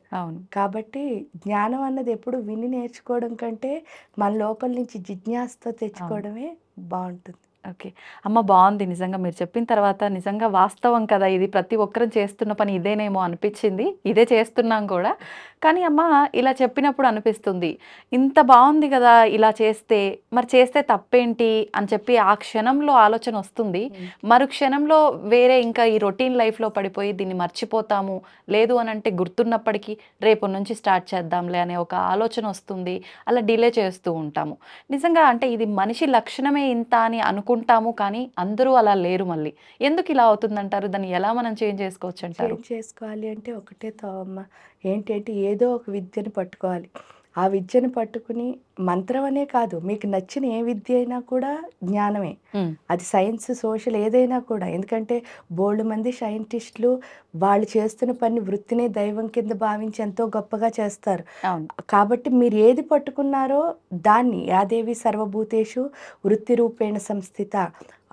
కాబట్టి జ్ఞానం అన్నది ఎప్పుడు విని నేర్చుకోవడం కంటే మన లోపల నుంచి జిజ్ఞాసతో తెచ్చుకోవడమే బాగుంటుంది. ఓకే అమ్మ, బాగుంది నిజంగా. మీరు చెప్పిన తర్వాత నిజంగా వాస్తవం కదా, ఇది ప్రతి ఒక్కరం చేస్తున్న పని ఇదేనేమో అనిపించింది, ఇదే చేస్తున్నాం కూడా. కానీ అమ్మ ఇలా చెప్పినప్పుడు అనిపిస్తుంది, ఇంత బాగుంది కదా ఇలా చేస్తే, మరి చేస్తే తప్పేంటి అని చెప్పి ఆ క్షణంలో ఆలోచన వస్తుంది. మరు క్షణంలో వేరే ఇంకా ఈ రొటీన్ లైఫ్లో పడిపోయి దీన్ని మర్చిపోతాము, లేదు అని అంటే గుర్తున్నప్పటికీ రేపు నుంచి స్టార్ట్ చేద్దాంలే అనే ఒక ఆలోచన వస్తుంది. అలా డిలే చేస్తూ ఉంటాము. నిజంగా అంటే ఇది మనిషి లక్షణమే ఇంత అని అనుకుంటాము, కానీ అందరూ అలా లేరు. మళ్ళీ ఎందుకు ఇలా అవుతుందంటారు? దాన్ని ఎలా మనం చేంజ్ చేసుకోవచ్చు అంటారు? చేసుకోవాలి అంటే ఒకటే తోమ్మ, ఏంటంటే ఏదో ఒక విద్యను పట్టుకోవాలి. ఆ విద్యను పట్టుకుని మంత్రం అనే కాదు, మీకు నచ్చిన ఏ విద్య అయినా కూడా జ్ఞానమే. అది సైన్స్, సోషల్ ఏదైనా కూడా. ఎందుకంటే బోల్డ్ మంది సైంటిస్టులు వాళ్ళు చేస్తున్న పని వృత్తినే దైవం కింద భావించి ఎంతో గొప్పగా చేస్తారు. కాబట్టి మీరు ఏది పట్టుకున్నారో దాన్ని, యాదేవి సర్వభూతేషు వృత్తి రూపేణ సంస్థిత,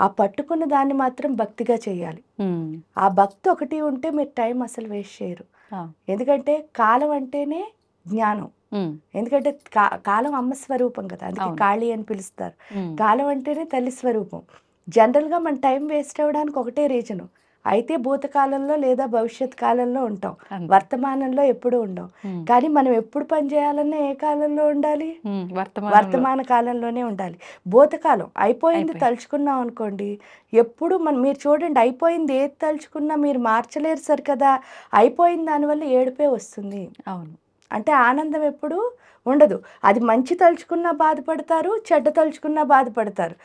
ఆ పట్టుకున్న దాన్ని మాత్రం భక్తిగా చేయాలి. ఆ భక్తి ఒకటి ఉంటే మీరు టైం అసలు వేస్ట్ చేయరు. ఎందుకంటే కాలం అంటేనే జ్ఞానం. ఎందుకంటే కాలం అమ్మ స్వరూపం కదా, అందుకే కాళీ అని పిలుస్తారు. కాలం అంటేనే తల్లి స్వరూపం. జనరల్గా మన టైం వేస్ట్ అవ్వడానికి ఒకటే రీజను, అయితే భూతకాలంలో లేదా భవిష్యత్ కాలంలో ఉంటాం, వర్తమానంలో ఎప్పుడు ఉండం. కానీ మనం ఎప్పుడు పని చేయాలన్నా ఏ కాలంలో ఉండాలి? వర్తమాన కాలంలోనే ఉండాలి. భూతకాలం అయిపోయింది తలుచుకున్నాం అనుకోండి, ఎప్పుడు మీరు చూడండి, అయిపోయింది ఏది తలుచుకున్నా మీరు మార్చలేరు సరి కదా, అయిపోయిన దానివల్ల ఏడుపే వస్తుంది. అవును, అంటే ఆనందం ఎప్పుడు ఉండదు. అది మంచి తలుచుకున్నా బాధపడతారు, చెడ్డ తలుచుకున్నా బాధపడతారు.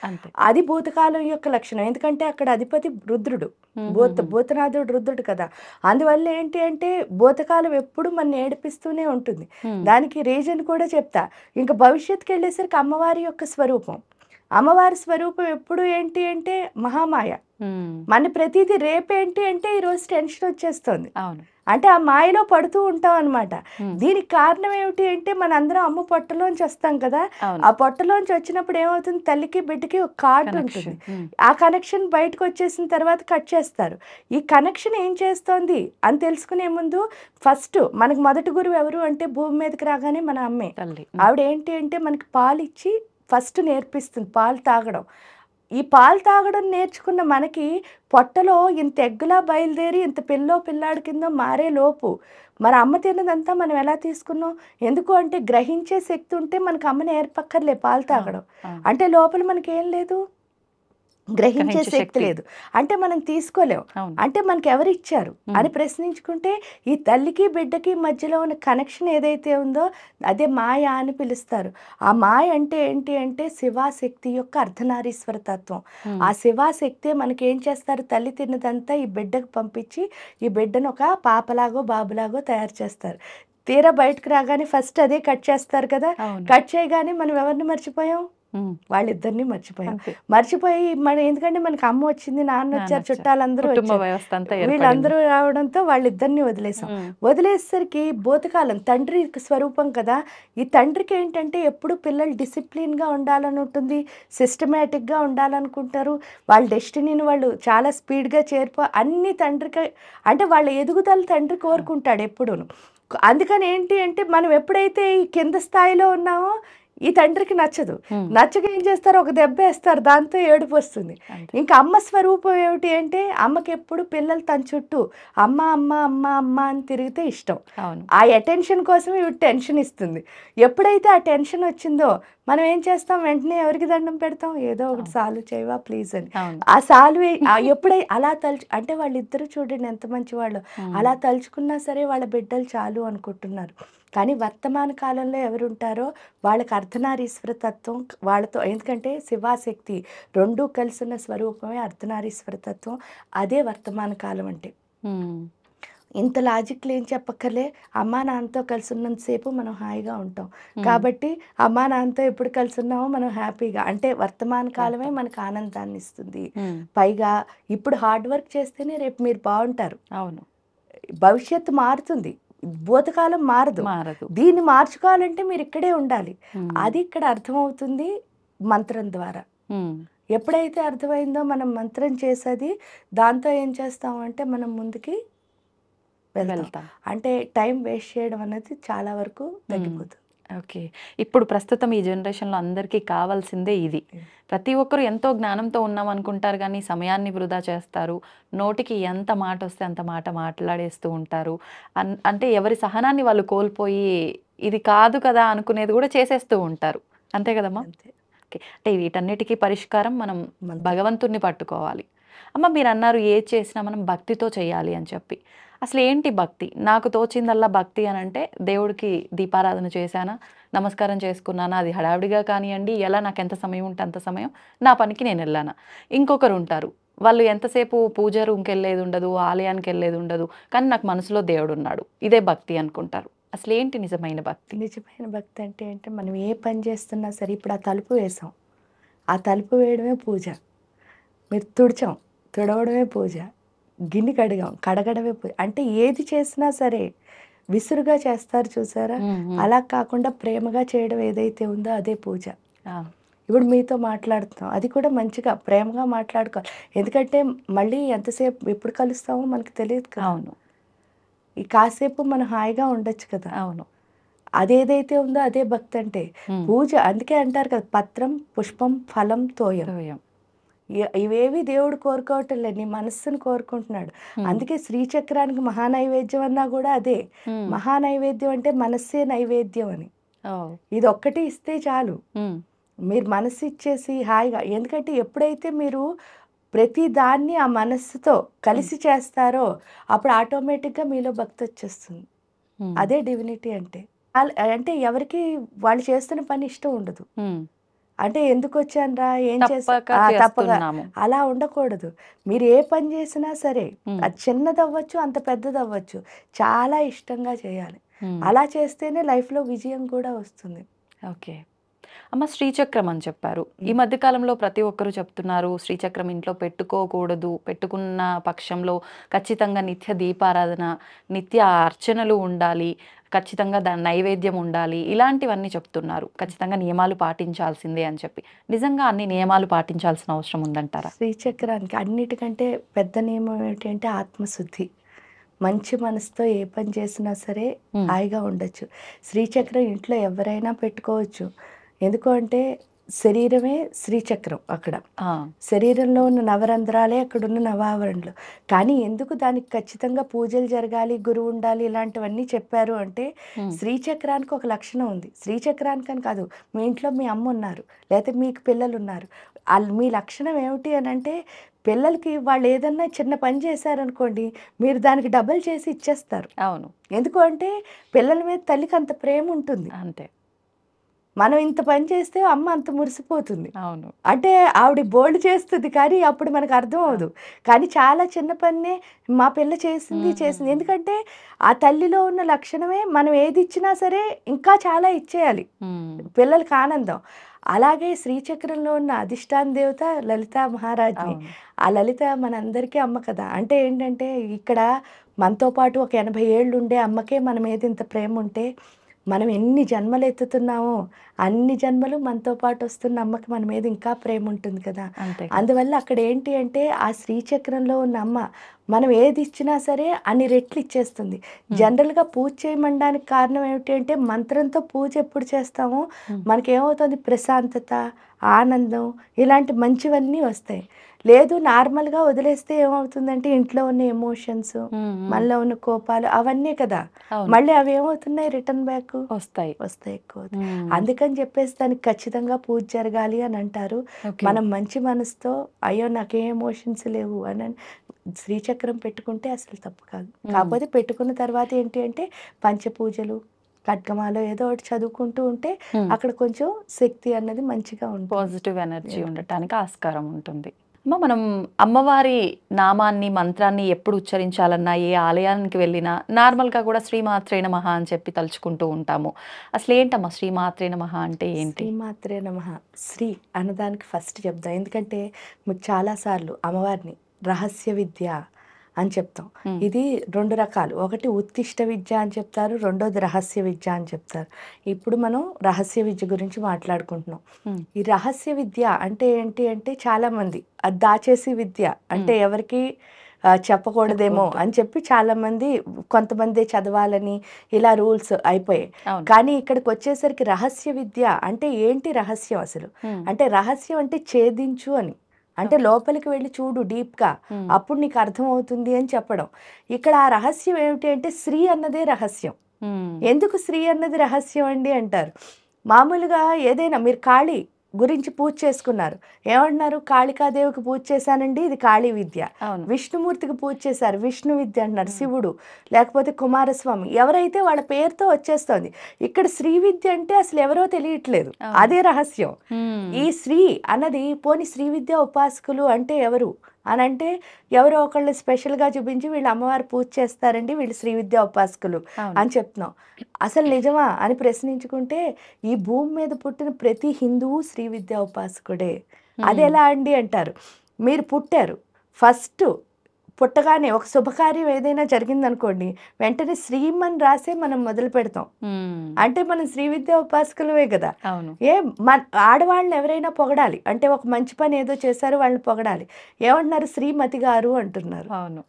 అది భూతకాలం యొక్క లక్షణం. ఎందుకంటే అక్కడ అధిపతి రుద్రుడు, భూతనాథుడు రుద్రుడు కదా. అందువల్ల ఏంటి అంటే భూతకాలం ఎప్పుడు మన ఏడిపిస్తూనే ఉంటుంది. దానికి రీజన్ కూడా చెప్తా. ఇంకా భవిష్యత్తుకి వెళ్ళేసరికి అమ్మవారి యొక్క స్వరూపం, అమ్మవారి స్వరూపం ఎప్పుడు ఏంటి అంటే మహామాయ. మన ప్రతిదీ రేపేంటి అంటే ఈరోజు టెన్షన్ వచ్చేస్తుంది. అవును, అంటే ఆ మాయలో పడుతూ ఉంటాం అనమాట. దీనికి కారణం ఏమిటి అంటే మనందరం అమ్మ పొట్టలోంచి వస్తాం కదా, ఆ పొట్టలోంచి వచ్చినప్పుడు ఏమవుతుంది, తల్లికి బిడ్డకి ఒక కార్డు ఉంటుంది. ఆ కనెక్షన్ బయటకు వచ్చేసిన తర్వాత కట్ చేస్తారు. ఈ కనెక్షన్ ఏం చేస్తోంది అని తెలుసుకునే ముందు ఫస్ట్ మనకు మొదటి గురువు ఎవరు అంటే భూమి మీదకి రాగానే మన అమ్మే. ఆవిడ ఏంటి అంటే మనకి పాలు ఇచ్చి ఫస్ట్ నేర్పిస్తుంది పాలు తాగడం. ఈ పాలు తాగడం నేర్చుకున్న మనకి పొట్టలో ఇంత ఎగ్గులా బయలుదేరి ఇంత పిల్లాడి కింద మారే లోపు మరి అమ్మ తిన్నదంతా మనం ఎలా తీసుకున్నాం? ఎందుకు అంటే గ్రహించే శక్తి ఉంటే మనకు అమ్మని ఏర్పక్కర్లే పాలు తాగడం. అంటే లోపల మనకి ఏం లేదు, గ్రహించే గ్రహించే శక్తి శక్తి. లేదు. అంటే మనం తీసుకోలేం. అవును. అంటే మనకి ఎవరు ఇచ్చారు అని ఉమ్. ప్రశ్నించుకుంటే ఈ తల్లికి బిడ్డకి మధ్యలో ఉన్న కనెక్షన్ ఏదైతే ఉందో అదే మాయ అని పిలుస్తారు. ఆ మాయ అంటే ఏంటి అంటే శివాశక్తి యొక్క అర్ధనారీశ్వర తత్వం. ఉమ్. ఆ శివాశక్తే మనకి ఏం చేస్తారు, తల్లి తిన్నదంతా ఈ బిడ్డకు పంపించి ఈ బిడ్డను ఒక పాపలాగో బాబులాగో తయారు చేస్తారు. తీరా బయటకు రాగానే ఫస్ట్ అదే కట్ చేస్తారు కదా. అవును. కట్ చేయగానే మనం ఎవరిని మర్చిపోయాం, ఉమ్. వాళ్ళిద్దరిని మర్చిపోయాం. అంతే. మర్చిపోయి మన ఎందుకంటే మనకి అమ్మ వచ్చింది, నాన్న నాన్న వచ్చారు, వచ్చారు. చుట్టాలందరూ కుటుంబ వచ్చారు, వ్యవస్థ అంతా ఏర్పడింది. వీళ్ళందరూ రావడంతో వాళ్ళిద్దరిని వదిలేసాం. ఉమ్. వదిలేసరికి భూతకాలం తండ్రి స్వరూపం కదా. ఈ తండ్రికి ఏంటంటే ఎప్పుడు పిల్లలు డిసిప్లిన్గా ఉండాలని ఉంటుంది, సిస్టమేటిక్గా ఉండాలనుకుంటారు. వాళ్ళ డెస్టినీని వాళ్ళు చాలా స్పీడ్గా అన్ని తండ్రికి అంటే వాళ్ళ ఎదుగుదల తండ్రి కోరుకుంటాడు ఎప్పుడూను. అందుకని ఏంటి అంటే మనం ఎప్పుడైతే ఈ కింద స్థాయిలో ఉన్నామో ఈ తండ్రికి నచ్చదు. ఉమ్. నచ్చక ఏం చేస్తారు, ఒక దెబ్బ వేస్తారు, దాంతో ఏడుపు వస్తుంది. అంతే. ఇంకా అమ్మ స్వరూపం ఏమిటి అంటే అమ్మకి ఎప్పుడు పిల్లలు తన చుట్టూ అమ్మ అమ్మ అమ్మ అమ్మ అని తిరిగితే ఇష్టం. అవును. ఆ అటెన్షన్ కోసం ఇవి టెన్షన్ ఇస్తుంది. ఎప్పుడైతే ఆ టెన్షన్ వచ్చిందో మనం ఏం చేస్తాం, వెంటనే ఎవరికి దండం పెడతాం, ఏదో ఒకటి సాల్వ్ చేయవా ప్లీజ్ అని. అవును. ఆ సాల్వ్ ఎప్పుడై అలా అంటే వాళ్ళిద్దరూ చూడండి ఎంత మంచి వాళ్ళు. ఉమ్. అలా తలుచుకున్నా సరే వాళ్ళ బిడ్డలు చాలు అనుకుంటున్నారు. కానీ వర్తమాన కాలంలో ఎవరుంటారో వాళ్ళకి అర్ధనారీశ్వర తత్వం వాళ్ళతో, ఎందుకంటే శివాశక్తి రెండూ కలిసిన స్వరూపమే అర్ధనారీశ్వర తత్వం. అదే వర్తమాన కాలం అంటే. ఉమ్. ఇంత లాజిక్లు ఏం చెప్పక్కర్లే, అమ్మా నాన్నతో కలిసి ఉన్నంతసేపు మనం హాయిగా ఉంటాం. ఉమ్. కాబట్టి అమ్మా నాన్నతో ఎప్పుడు కలిసి ఉన్నామో మనం హ్యాపీగా, అంటే వర్తమాన కాలమే మనకు ఆనందాన్ని ఇస్తుంది. ఉమ్. పైగా ఇప్పుడు హార్డ్ వర్క్ చేస్తేనే రేపు మీరు బాగుంటారు. అవును. భవిష్యత్తు మారుతుంది, భూతకాలం మారదు. మారదు. దీన్ని మార్చుకోవాలంటే మీరు ఇక్కడే ఉండాలి. ఉమ్. అది ఇక్కడ అర్థమవుతుంది మంత్రం ద్వారా. ఉమ్. ఎప్పుడైతే అర్థమైందో మనం మంత్రం చేసేది, దాంతో ఏం చేస్తామంటే మనం ముందుకి వెళ్తాం. వెళ్తాం. అంటే టైం వేస్ట్ చేయడం అనేది చాలా వరకు తగ్గిపోతుంది. ఓకే. ఇప్పుడు ప్రస్తుతం ఈ జనరేషన్లో అందరికీ కావాల్సిందే ఇది. ప్రతి ఒక్కరు ఎంతో జ్ఞానంతో ఉన్నాం అనుకుంటారు కానీ సమయాన్ని వృధా చేస్తారు. నోటికి ఎంత మాట వస్తే అంత మాట మాట్లాడేస్తూ ఉంటారు. అంటే ఎవరి సహనాన్ని వాళ్ళు కోల్పోయి ఇది కాదు కదా అనుకునేది కూడా చేసేస్తూ ఉంటారు. అంతే కదమ్మా? అంతే. ఓకే. అంటే వీటన్నిటికీ పరిష్కారం మనం మంత్రం. భగవంతుణ్ణి పట్టుకోవాలి. అమ్మ మీరు అన్నారు ఏది చేసినా మనం భక్తితో చేయాలి అని చెప్పి. అసలు ఏంటి భక్తి? నాకు తోచిందల్లా భక్తి అని అంటే దేవుడికి దీపారాధన చేశానా, నమస్కారం చేసుకున్నానా, అది హడావిడిగా కానివ్వండి, ఎలా నాకు ఎంత సమయం ఉంటే అంత సమయం నా పనికి నేను వెళ్ళానా. ఇంకొకరు ఉంటారు, వాళ్ళు ఎంతసేపు పూజ రూమ్కి వెళ్ళేది ఉండదు, ఆలయానికి వెళ్ళేది ఉండదు, కానీ నాకు మనసులో దేవుడు ఉన్నాడు, ఇదే భక్తి అనుకుంటారు. అసలు ఏంటి నిజమైన భక్తి? నిజమైన భక్తి అంటే మనం ఏ పని చేస్తున్నా సరే, ఇప్పుడు ఆ తలుపు వేసాం, ఆ తలుపు వేయడమే పూజ. మీరు తుడవడమే పూజ. గిన్నె కడగడమే పూజ. అంటే ఏది చేసినా సరే విసురుగా చేస్తారు చూసారా, అలా కాకుండా ప్రేమగా చేయడం ఏదైతే ఉందో అదే పూజ. ఇప్పుడు మీతో మాట్లాడుతున్నాం, అది కూడా మంచిగా ప్రేమగా మాట్లాడుకోవాలి. ఎందుకంటే మళ్ళీ ఎంతసేపు ఎప్పుడు కలుస్తామో మనకు తెలియదు కదా. అవును. ఈ కాసేపు మనం హాయిగా ఉండొచ్చు కదా. అవును. అదేదైతే ఉందో అదే భక్తి అంటే. పూజ అందుకే అంటారు కదా, పత్రం పుష్పం ఫలం తోయం. ఇవేవి దేవుడు కోరుకోవటం లేదు, నీ మనస్సును కోరుకుంటున్నాడు. అందుకే శ్రీచక్రానికి మహానైవేద్యం అన్నా కూడా అదే. మహానైవేద్యం అంటే మనస్సే నైవేద్యం అని. ఇది ఒక్కటి ఇస్తే చాలు, మీరు మనస్సు ఇచ్చేసి హాయిగా. ఎందుకంటే ఎప్పుడైతే మీరు ప్రతి దాన్ని ఆ మనస్సుతో కలిసి చేస్తారో అప్పుడు ఆటోమేటిక్గా మీలో భక్తి వచ్చేస్తుంది. అదే డివినిటీ అంటే. అంటే ఎవరికి వాళ్ళు చేస్తున్న పని ఇష్టం ఉండదు. అంటే ఎందుకు వచ్చానరా, ఏం తప్పగా అలా ఉండకూడదు. మీరు ఏ పని చేసినా సరే, అది చిన్నదవ్వచ్చు అంత పెద్దదవ్వచ్చు, చాలా ఇష్టంగా చేయాలి. అలా చేస్తేనే లైఫ్లో విజయం కూడా వస్తుంది. ఓకే అమ్మ, శ్రీచక్రం అని చెప్పారు. ఈ మధ్య కాలంలో ప్రతి ఒక్కరు చెప్తున్నారు శ్రీచక్రం ఇంట్లో పెట్టుకోకూడదు, పెట్టుకున్న పక్షంలో ఖచ్చితంగా నిత్య దీపారాధన, నిత్య అర్చనలు ఉండాలి, ఖచ్చితంగా దాని నైవేద్యం ఉండాలి, ఇలాంటివన్నీ చెప్తున్నారు. ఖచ్చితంగా నియమాలు పాటించాల్సిందే అని చెప్పి. నిజంగా అన్ని నియమాలు పాటించాల్సిన అవసరం ఉందంటారా? శ్రీచక్రానికి అన్నిటికంటే పెద్ద నియమం ఏంటంటే ఆత్మశుద్ధి. మంచి మనసుతో ఏ పని చేసినా సరే హాయిగా ఉండొచ్చు. శ్రీచక్రం ఇంట్లో ఎవరైనా పెట్టుకోవచ్చు. ఎందుకు అంటే శరీరమే శ్రీచక్రం. అక్కడ శరీరంలో ఉన్న నవరంధ్రాలే అక్కడ ఉన్న నవావరణలు. కానీ ఎందుకు దానికి ఖచ్చితంగా పూజలు జరగాలి, గురువు ఉండాలి, ఇలాంటివన్నీ చెప్పారు అంటే శ్రీచక్రానికి ఒక లక్షణం ఉంది. శ్రీచక్రానికి అని కాదు, మీ ఇంట్లో మీ అమ్మ ఉన్నారు, లేకపోతే మీకు పిల్లలు ఉన్నారు, మీ లక్షణం ఏమిటి అని అంటే పిల్లలకి వాళ్ళు ఏదన్నా చిన్న పని చేశారనుకోండి, మీరు దానికి డబుల్ చేసి ఇచ్చేస్తారు. అవును. ఎందుకు అంటే పిల్లల మీద తల్లికి అంత ప్రేమ ఉంటుంది. అంతే. మనం ఇంత పని చేస్తే అమ్మ అంత మురిసిపోతుంది. అవును. అంటే ఆవిడ బోల్డ్ చేస్తుంది కానీ అప్పుడు మనకు అర్థం అవ్వదు. కానీ చాలా చిన్న పనే మా పిల్ల చేసింది. ఎందుకంటే ఆ తల్లిలో ఉన్న లక్షణమే మనం ఏది ఇచ్చినా సరే ఇంకా చాలా ఇచ్చేయాలి పిల్లలకి ఆనందం. అలాగే శ్రీచక్రంలో ఉన్న అధిష్టాన దేవత లలితా మహారాజ్ని. ఆ లలిత మనందరికీ అమ్మ కదా. అంటే ఏంటంటే ఇక్కడ మనతో పాటు ఒక 80 ఏళ్ళు ఉండే అమ్మకే మన మీద ఇంత ప్రేమ ఉంటే మనం ఎన్ని జన్మలు ఎత్తుతున్నామో అన్ని జన్మలు మనతో పాటు వస్తున్న అమ్మకి మన మీద ఇంకా ప్రేమ ఉంటుంది కదా. అందువల్ల అక్కడ ఏంటి అంటే ఆ శ్రీచక్రంలో ఉన్న అమ్మ మనం ఏది ఇచ్చినా సరే అన్ని రెట్లు ఇచ్చేస్తుంది. జనరల్గా పూజ చేయమనడానికి కారణం ఏమిటి అంటే మంత్రంతో పూజ ఎప్పుడు చేస్తామో మనకేమవుతుంది, ప్రశాంతత, ఆనందం, ఇలాంటి మంచివన్నీ వస్తాయి. లేదు నార్మల్గా వదిలేస్తే ఏమవుతుందంటే ఇంట్లో ఉన్న ఎమోషన్స్, మనలో ఉన్న కోపాలు అవన్నీ కదా, మళ్ళీ అవి ఏమవుతున్నాయి, రిటర్న్ బ్యాక్ వస్తాయి ఎక్కువ. అందుకని చెప్పేసి దానికి ఖచ్చితంగా పూజ జరగాలి అని అంటారు. మనం మంచి మనసుతో అయ్యో నాకేం ఎమోషన్స్ లేవు అని శ్రీచక్రం పెట్టుకుంటే అసలు తప్పు కాదు. కాకపోతే పెట్టుకున్న తర్వాత ఏంటి అంటే పంచపూజలు, ఖడ్గమాలో ఏదో ఒకటి చదువుకుంటూ ఉంటే అక్కడ కొంచెం శక్తి అన్నది మంచిగా ఉంటుంది, పాజిటివ్ ఎనర్జీ ఉండటానికి ఆస్కారం ఉంటుంది. మనం అమ్మవారి నామాన్ని మంత్రాన్ని ఎప్పుడు ఉచ్చరించాలన్నా ఏ ఆలయానికి వెళ్ళినా నార్మల్గా కూడా శ్రీమాత్రే నమః అని చెప్పి తలుచుకుంటూ ఉంటాము. అసలు ఏంటమ్మా శ్రీమాత్రే నమః అంటే ఏంటి? శ్రీమాత్రే నమః శ్రీ అన్నదానికి ఫస్ట్ చెప్దాం. ఎందుకంటే మీకు చాలాసార్లు అమ్మవారిని రహస్య విద్య అని చెప్తాం. ఇది 2 రకాలు. ఒకటి ఉత్తిష్ట విద్య అని చెప్తారు, రెండోది రహస్య విద్య అని చెప్తారు. ఇప్పుడు మనం రహస్య విద్య గురించి మాట్లాడుకుంటున్నాం. ఈ రహస్య విద్య అంటే ఏంటి అంటే చాలామంది అది దాచేసి విద్య అంటే ఎవరికి చెప్పకూడదేమో అని చెప్పి చాలామంది కొంతమంది చదవాలని ఇలా రూల్స్ అయిపోయాయి. కానీ ఇక్కడికి వచ్చేసరికి రహస్య విద్య అంటే ఏంటి రహస్యం అసలు అంటే రహస్యం అంటే ఛేదించు అని, అంటే లోపలికి వెళ్ళి చూడు డీప్గా, అప్పుడు నీకు అర్థం అవుతుంది అని చెప్పడం. ఇక్కడ ఆ రహస్యం ఏమిటి అంటే శ్రీ అన్నదే రహస్యం. ఎందుకు శ్రీ అన్నది రహస్యం అండి అంటారు. మామూలుగా ఏదైనా మీరు కాళీ గురించి పూజ చేసుకున్నారు, ఏమంటున్నారు, కాళికాదేవికి పూజ చేశానండి, ఇది కాళీ విద్య. విష్ణుమూర్తికి పూజ చేశారు, విష్ణు విద్య అంటున్నారు. శివుడు లేకపోతే కుమారస్వామి ఎవరైతే వాళ్ళ పేరుతో వచ్చేస్తుంది. ఇక్కడ శ్రీ విద్య అంటే అసలు ఎవరో తెలియట్లేదు, అదే రహస్యం. ఈ శ్రీ అన్నది పోని శ్రీ విద్య ఉపాసకులు అంటే ఎవరు అని అంటే ఎవరో ఒకళ్ళు స్పెషల్గా చూపించి వీళ్ళు అమ్మవారు పూజ చేస్తారండి, వీళ్ళు శ్రీ విద్యా ఉపాసకులు అని చెప్తున్నాం. అసలు నిజమా అని ప్రశ్నించుకుంటే ఈ భూమి మీద పుట్టిన ప్రతి హిందువు శ్రీ విద్యా ఉపాసకుడే. అది ఎలా అండి అంటారు, మీరు పుట్టారు, ఫస్ట్ పుట్టగానే ఒక శుభకార్యం ఏదైనా జరిగిందనుకోండి వెంటనే శ్రీమన్ రాసే మనం మొదలు పెడతాం. అంటే మనం శ్రీ విద్యా ఉపాసకులవే కదా. మన ఆడవాళ్ళని ఎవరైనా పొగడాలి అంటే ఒక మంచి పని ఏదో చేశారు వాళ్ళని పొగడాలి, ఏమంటున్నారు, శ్రీమతి గారు అంటున్నారు.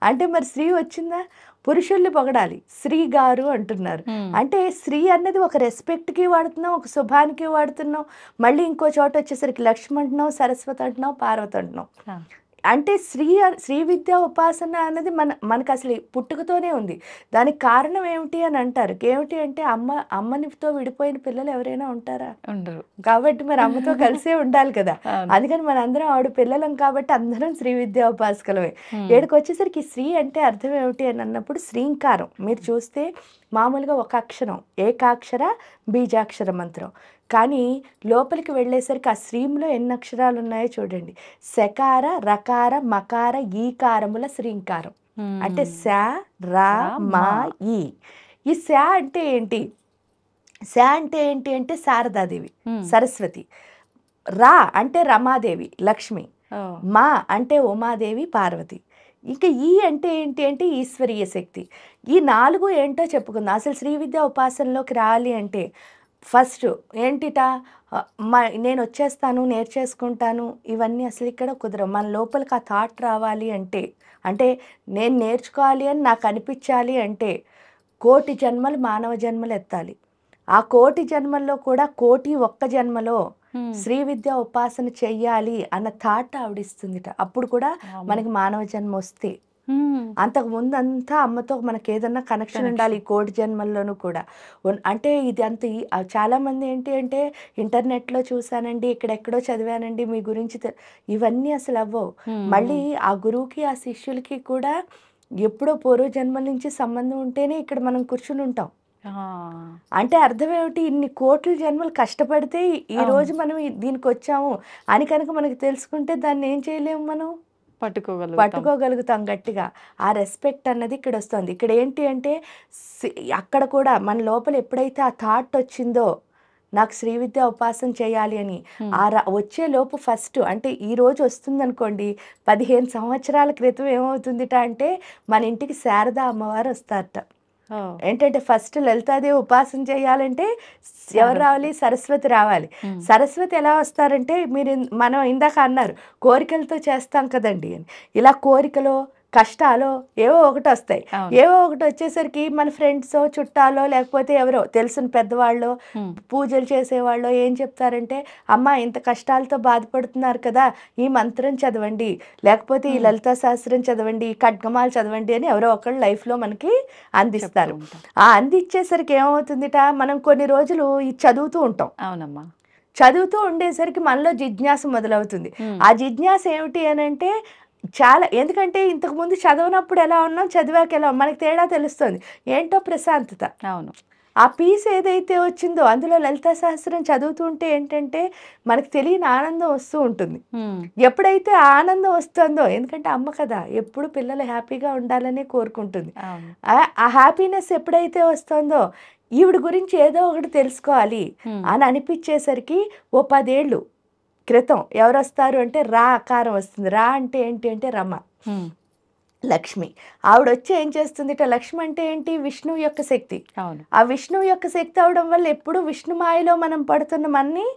అంటే మరి శ్రీ వచ్చిందా, పురుషుల్ని పొగడాలి, శ్రీ గారు అంటున్నారు. అంటే శ్రీ అన్నది ఒక రెస్పెక్ట్కి వాడుతున్నాం, ఒక శుభానికి వాడుతున్నాం. మళ్ళీ ఇంకో చోట వచ్చేసరికి లక్ష్మి అంటున్నాం, సరస్వతి అంటున్నాం, పార్వతి అంటున్నాం. అంటే శ్రీ విద్యా ఉపాసన అనేది మనకు అసలు పుట్టుకతోనే ఉంది. దానికి కారణం ఏమిటి అని అంటారు. ఏమిటి అంటే అమ్మనితో విడిపోయిన పిల్లలు ఎవరైనా ఉంటారా, ఉండరు. కాబట్టి మరి అమ్మతో కలిసే ఉండాలి కదా. అందుకని మన అందరం ఆవిడ పిల్లలం కాబట్టి అందరం శ్రీ విద్యా ఉపాసకులమే. ఏడుకు వచ్చేసరికి శ్రీ అంటే అర్థం ఏమిటి అని అన్నప్పుడు శ్రీంకారం మీరు చూస్తే మామూలుగా ఒక అక్షరం ఏకాక్షర బీజాక్షర మంత్రం, కానీ లోపలికి వెళ్ళేసరికి ఆ శ్రీంలో ఎన్ని అక్షరాలు ఉన్నాయో చూడండి. శకార రకార మకార ఈకారముల శ్రీంకారం అంటే శ రా మా ఈ. ఈ శ అంటే ఏంటి, శ అంటే ఏంటి అంటే శారదాదేవి సరస్వతి, రా అంటే రమాదేవి లక్ష్మి, మా అంటే ఉమాదేవి పార్వతి, ఇంకా ఈ అంటే ఏంటి అంటే ఈశ్వరీయ శక్తి. ఈ 4 ఏంటో చెప్పుకుందాం. అసలు శ్రీ విద్యా ఉపాసనలోకి రావాలి అంటే ఫస్ట్ ఏంటిట, నేను వచ్చేస్తాను నేర్చేసుకుంటాను ఇవన్నీ అసలు ఇక్కడ కుదరవు. మన లోపలికి ఆ థాట్ రావాలి అంటే నేను నేర్చుకోవాలి అని నాకు అనిపించాలి అంటే 1,000,000 జన్మలు మానవ జన్మలు ఎత్తాలి. ఆ 1,000,000 జన్మల్లో కూడా 1,000,001 జన్మలో శ్రీ విద్యా ఉపాసన చెయ్యాలి అన్న థాట్ ఆవిడిస్తుందిట. అప్పుడు కూడా మనకి మానవ జన్మ వస్తే అంతకు ముందు అంతా అమ్మతో మనకి ఏదన్నా కనెక్షన్ ఉండాలి ఈ కోటి జన్మల్లోనూ కూడా. అంటే ఇది అంత చాలామంది ఏంటి అంటే ఇంటర్నెట్లో చూసానండి, ఇక్కడెక్కడో చదివానండి మీ గురించి ఇవన్నీ అసలు అవ్వవు. మళ్ళీ ఆ గురువుకి ఆ శిష్యులకి కూడా ఎప్పుడో పూర్వ జన్మల నుంచి సంబంధం ఉంటేనే ఇక్కడ మనం కూర్చుని ఉంటాం. అంటే అర్థం ఏమిటి, ఇన్ని కోట్ల జన్మలు కష్టపడితే ఈ రోజు మనం దీనికి వచ్చాము అని కనుక మనకి తెలుసుకుంటే దాన్ని ఏం చేయలేము, మనం పట్టుకోగలుగుతాం గట్టిగా. ఆ రెస్పెక్ట్ అన్నది ఇక్కడ వస్తుంది. ఇక్కడ ఏంటి అంటే అక్కడ కూడా మన లోపల ఎప్పుడైతే ఆ థాట్ వచ్చిందో నాకు శ్రీ విద్య ఉపాసన చేయాలి అని, వచ్చే లోపు ఫస్ట్ అంటే ఈ రోజు వస్తుంది అనుకోండి, 15 సంవత్సరాల క్రితం ఏమవుతుందిట అంటే మన ఇంటికి శారదా అమ్మవారు వస్తారట. ఏంటంటే ఫస్ట్ లలితాదేవి ఉపాసన చేయాలంటే ఎవరు రావాలి, సరస్వతి రావాలి. సరస్వతి ఎలా వస్తారంటే మనం ఇందాక అన్నారు కోరికలతో చేస్తాం కదండి అని, ఇలా కోరికలో కష్టాలు ఏవో ఒకటి వస్తాయి. ఏవో ఒకటి వచ్చేసరికి మన ఫ్రెండ్స్ చుట్టాలో లేకపోతే ఎవరో తెలిసిన పెద్దవాళ్ళు పూజలు చేసేవాళ్ళు ఏం చెప్తారంటే, అమ్మ ఇంత కష్టాలతో బాధపడుతున్నారు కదా ఈ మంత్రం చదవండి, లేకపోతే ఈ లలితా శాస్త్రం చదవండి, ఈ ఖడ్గమాలు చదవండి అని ఎవరో ఒకళ్ళు లైఫ్లో మనకి అందిస్తారు. ఆ అందించేసరికి ఏమవుతుందిట, మనం కొన్ని రోజులు ఇది చదువుతూ ఉంటాం. అవునమ్మా. చదువుతూ ఉండేసరికి మనలో జిజ్ఞాస మొదలవుతుంది. ఆ జిజ్ఞాస ఏమిటి అని అంటే చాలా, ఎందుకంటే ఇంతకుముందు చదవనప్పుడు ఎలా ఉన్నాం, చదివాక ఎలా మనకి తేడా తెలుస్తుంది. ఏంటో ప్రశాంతత. అవును. ఆ పీస్ ఏదైతే వచ్చిందో అందులో లలితా శాస్త్రం చదువుతుంటే ఏంటంటే మనకు తెలియని ఆనందం వస్తూ ఉంటుంది. ఎప్పుడైతే ఆనందం వస్తుందో, ఎందుకంటే అమ్మ కదా ఎప్పుడు పిల్లలు హ్యాపీగా ఉండాలని కోరుకుంటుంది. ఆ హ్యాపీనెస్ ఎప్పుడైతే వస్తుందో ఈవిడ గురించి ఏదో ఒకటి తెలుసుకోవాలి అని అనిపించేసరికి ఓ 10 ఏళ్ళు క్రితం ఎవరు వస్తారు అంటే రా ఆకారం వస్తుంది. రా అంటే ఏంటి అంటే రమ, లక్ష్మి. ఆవిడ వచ్చి ఏం చేస్తుంది, లక్ష్మి అంటే ఏంటి, విష్ణువు యొక్క శక్తి. ఆ విష్ణువు యొక్క శక్తి అవడం వల్ల ఎప్పుడు విష్ణు మాయలో మనం పడుతున్న మన్ని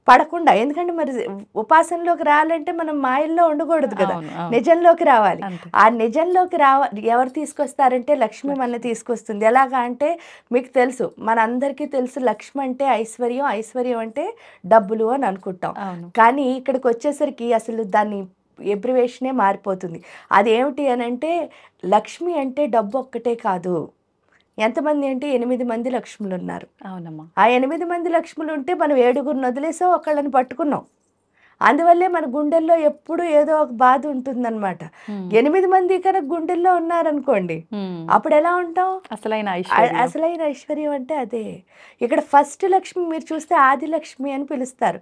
పడకుండా, ఎందుకంటే మరి ఉపాసనలోకి రావాలంటే మనం మాయల్లో ఉండకూడదు కదా, నిజంలోకి రావాలి. ఆ నిజంలోకి ఎవరు తీసుకొస్తారంటే లక్ష్మి మన తీసుకొస్తుంది. ఎలాగా అంటే మీకు తెలుసు, మనందరికీ తెలుసు లక్ష్మి అంటే ఐశ్వర్యం, ఐశ్వర్యం అంటే డబ్బులు అని అనుకుంటాం. కానీ ఇక్కడికి వచ్చేసరికి అసలు దాన్ని ఎబ్రివేషనే మారిపోతుంది. అదేమిటి అని అంటే లక్ష్మి అంటే డబ్బు ఒక్కటే కాదు. ఎంతమంది అంటే 8 మంది లక్ష్ములు ఉన్నారు. అవునమ్మా. ఆ 8 మంది లక్ష్ములు ఉంటే మనం 7గురిని వదిలేసాం, ఒకళ్ళని పట్టుకున్నాం. అందువల్లే మన గుండెల్లో ఎప్పుడు ఏదో ఒక బాధ ఉంటుందన్నమాట. 8 మంది కనుక గుండెల్లో ఉన్నారనుకోండి, అప్పుడు ఎలా ఉంటాం, అసలైన ఐశ్వర్యం అంటే అదే. ఇక్కడ ఫస్ట్ లక్ష్మి మీరు చూస్తే ఆదిలక్ష్మి అని పిలుస్తారు.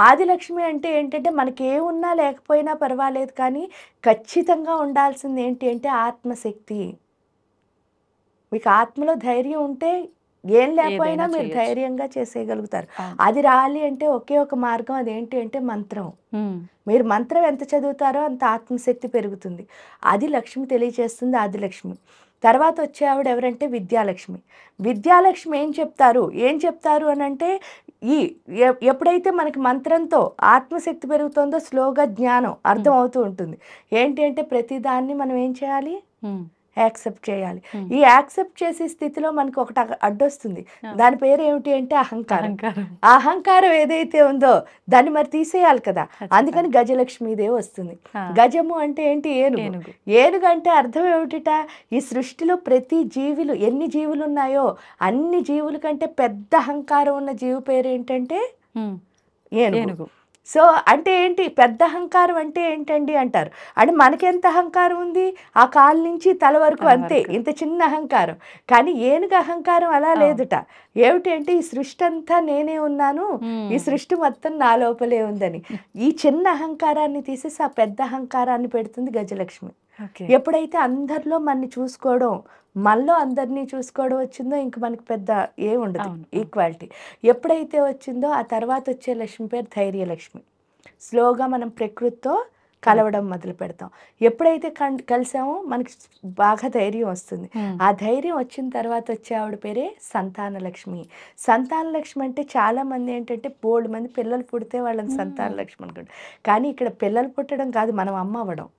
ఆదిలక్ష్మి అంటే ఏంటంటే మనకి ఏమున్నా లేకపోయినా పర్వాలేదు, కానీ ఖచ్చితంగా ఉండాల్సింది ఏంటి అంటే ఆత్మశక్తి. మీకు ఆత్మలో ధైర్యం ఉంటే ఏం లేకపోయినా మీరు ధైర్యంగా చేసేయగలుగుతారు. అది రావాలి అంటే ఒకే ఒక మార్గం, అదేంటి అంటే మంత్రం. మీరు మంత్రం ఎంత చదువుతారో అంత ఆత్మశక్తి పెరుగుతుంది. అది లక్ష్మి తెలియచేస్తుంది, ఆదిలక్ష్మి. తర్వాత వచ్చే ఆవిడ ఎవరంటే విద్యాలక్ష్మి. విద్యాలక్ష్మి ఏం చెప్తారు అని అంటే ఎప్పుడైతే మనకి మంత్రంతో ఆత్మశక్తి పెరుగుతుందో స్లోగా జ్ఞానం అర్థం అవుతూ ఉంటుంది. ఏంటి అంటే ప్రతిదాన్ని మనం ఏం చేయాలి, యాక్సెప్ట్ చేయాలి. ఈ యాక్సెప్ట్ చేసే స్థితిలో మనకు ఒకటి అడ్డొస్తుంది. దాని పేరు ఏమిటి అంటే అహంకారం. ఆ అహంకారం ఏదైతే ఉందో దాన్ని మరి తీసేయాలి కదా, అందుకని గజలక్ష్మీదేవి వస్తుంది. గజము అంటే ఏంటి, ఏనుగు. ఏనుగు అంటే అర్థం ఏమిటిట, ఈ సృష్టిలో ప్రతి జీవులు ఎన్ని జీవులు ఉన్నాయో అన్ని జీవుల కంటే పెద్ద అహంకారం ఉన్న జీవి పేరు ఏంటంటే ఏనుగు. సో అంటే ఏంటి, పెద్ద అహంకారం అంటే ఏంటండి అంటారు. అంటే మనకెంత అహంకారం ఉంది, ఆ కాలు నుంచి తల వరకు అంతే, ఇంత చిన్న అహంకారం. కానీ ఏనుగు అహంకారం అలా లేదుట. ఏమిటి అంటే ఈ సృష్టి అంతా నేనే ఉన్నాను, ఈ సృష్టి మొత్తం నా లోపలే ఉందని. ఈ చిన్న అహంకారాన్ని తీసేసి ఆ పెద్ద అహంకారాన్ని పెడుతుంది గజలక్ష్మి. ఎప్పుడైతే అందరిలో మనని చూసుకోవడం, మనలో అందరినీ చూసుకోవడం వచ్చిందో ఇంక మనకి పెద్ద ఏముండదు, ఈక్వాలిటీ ఎప్పుడైతే వచ్చిందో ఆ తర్వాత వచ్చే లక్ష్మి పేరు ధైర్యలక్ష్మి. స్లోగా మనం ప్రకృతితో కలవడం మొదలు పెడతాం. ఎప్పుడైతే కలిసామో మనకి బాగా ధైర్యం వస్తుంది. ఆ ధైర్యం వచ్చిన తర్వాత వచ్చే ఆవిడ పేరే సంతానలక్ష్మి. సంతానలక్ష్మి అంటే చాలామంది ఏంటంటే బోల్డ్ మంది పిల్లలు పుడితే వాళ్ళని సంతానలక్ష్మి అనుకుంటారు. కానీ ఇక్కడ పిల్లలు పుట్టడం కాదు, మనం అమ్మ అవ్వడం.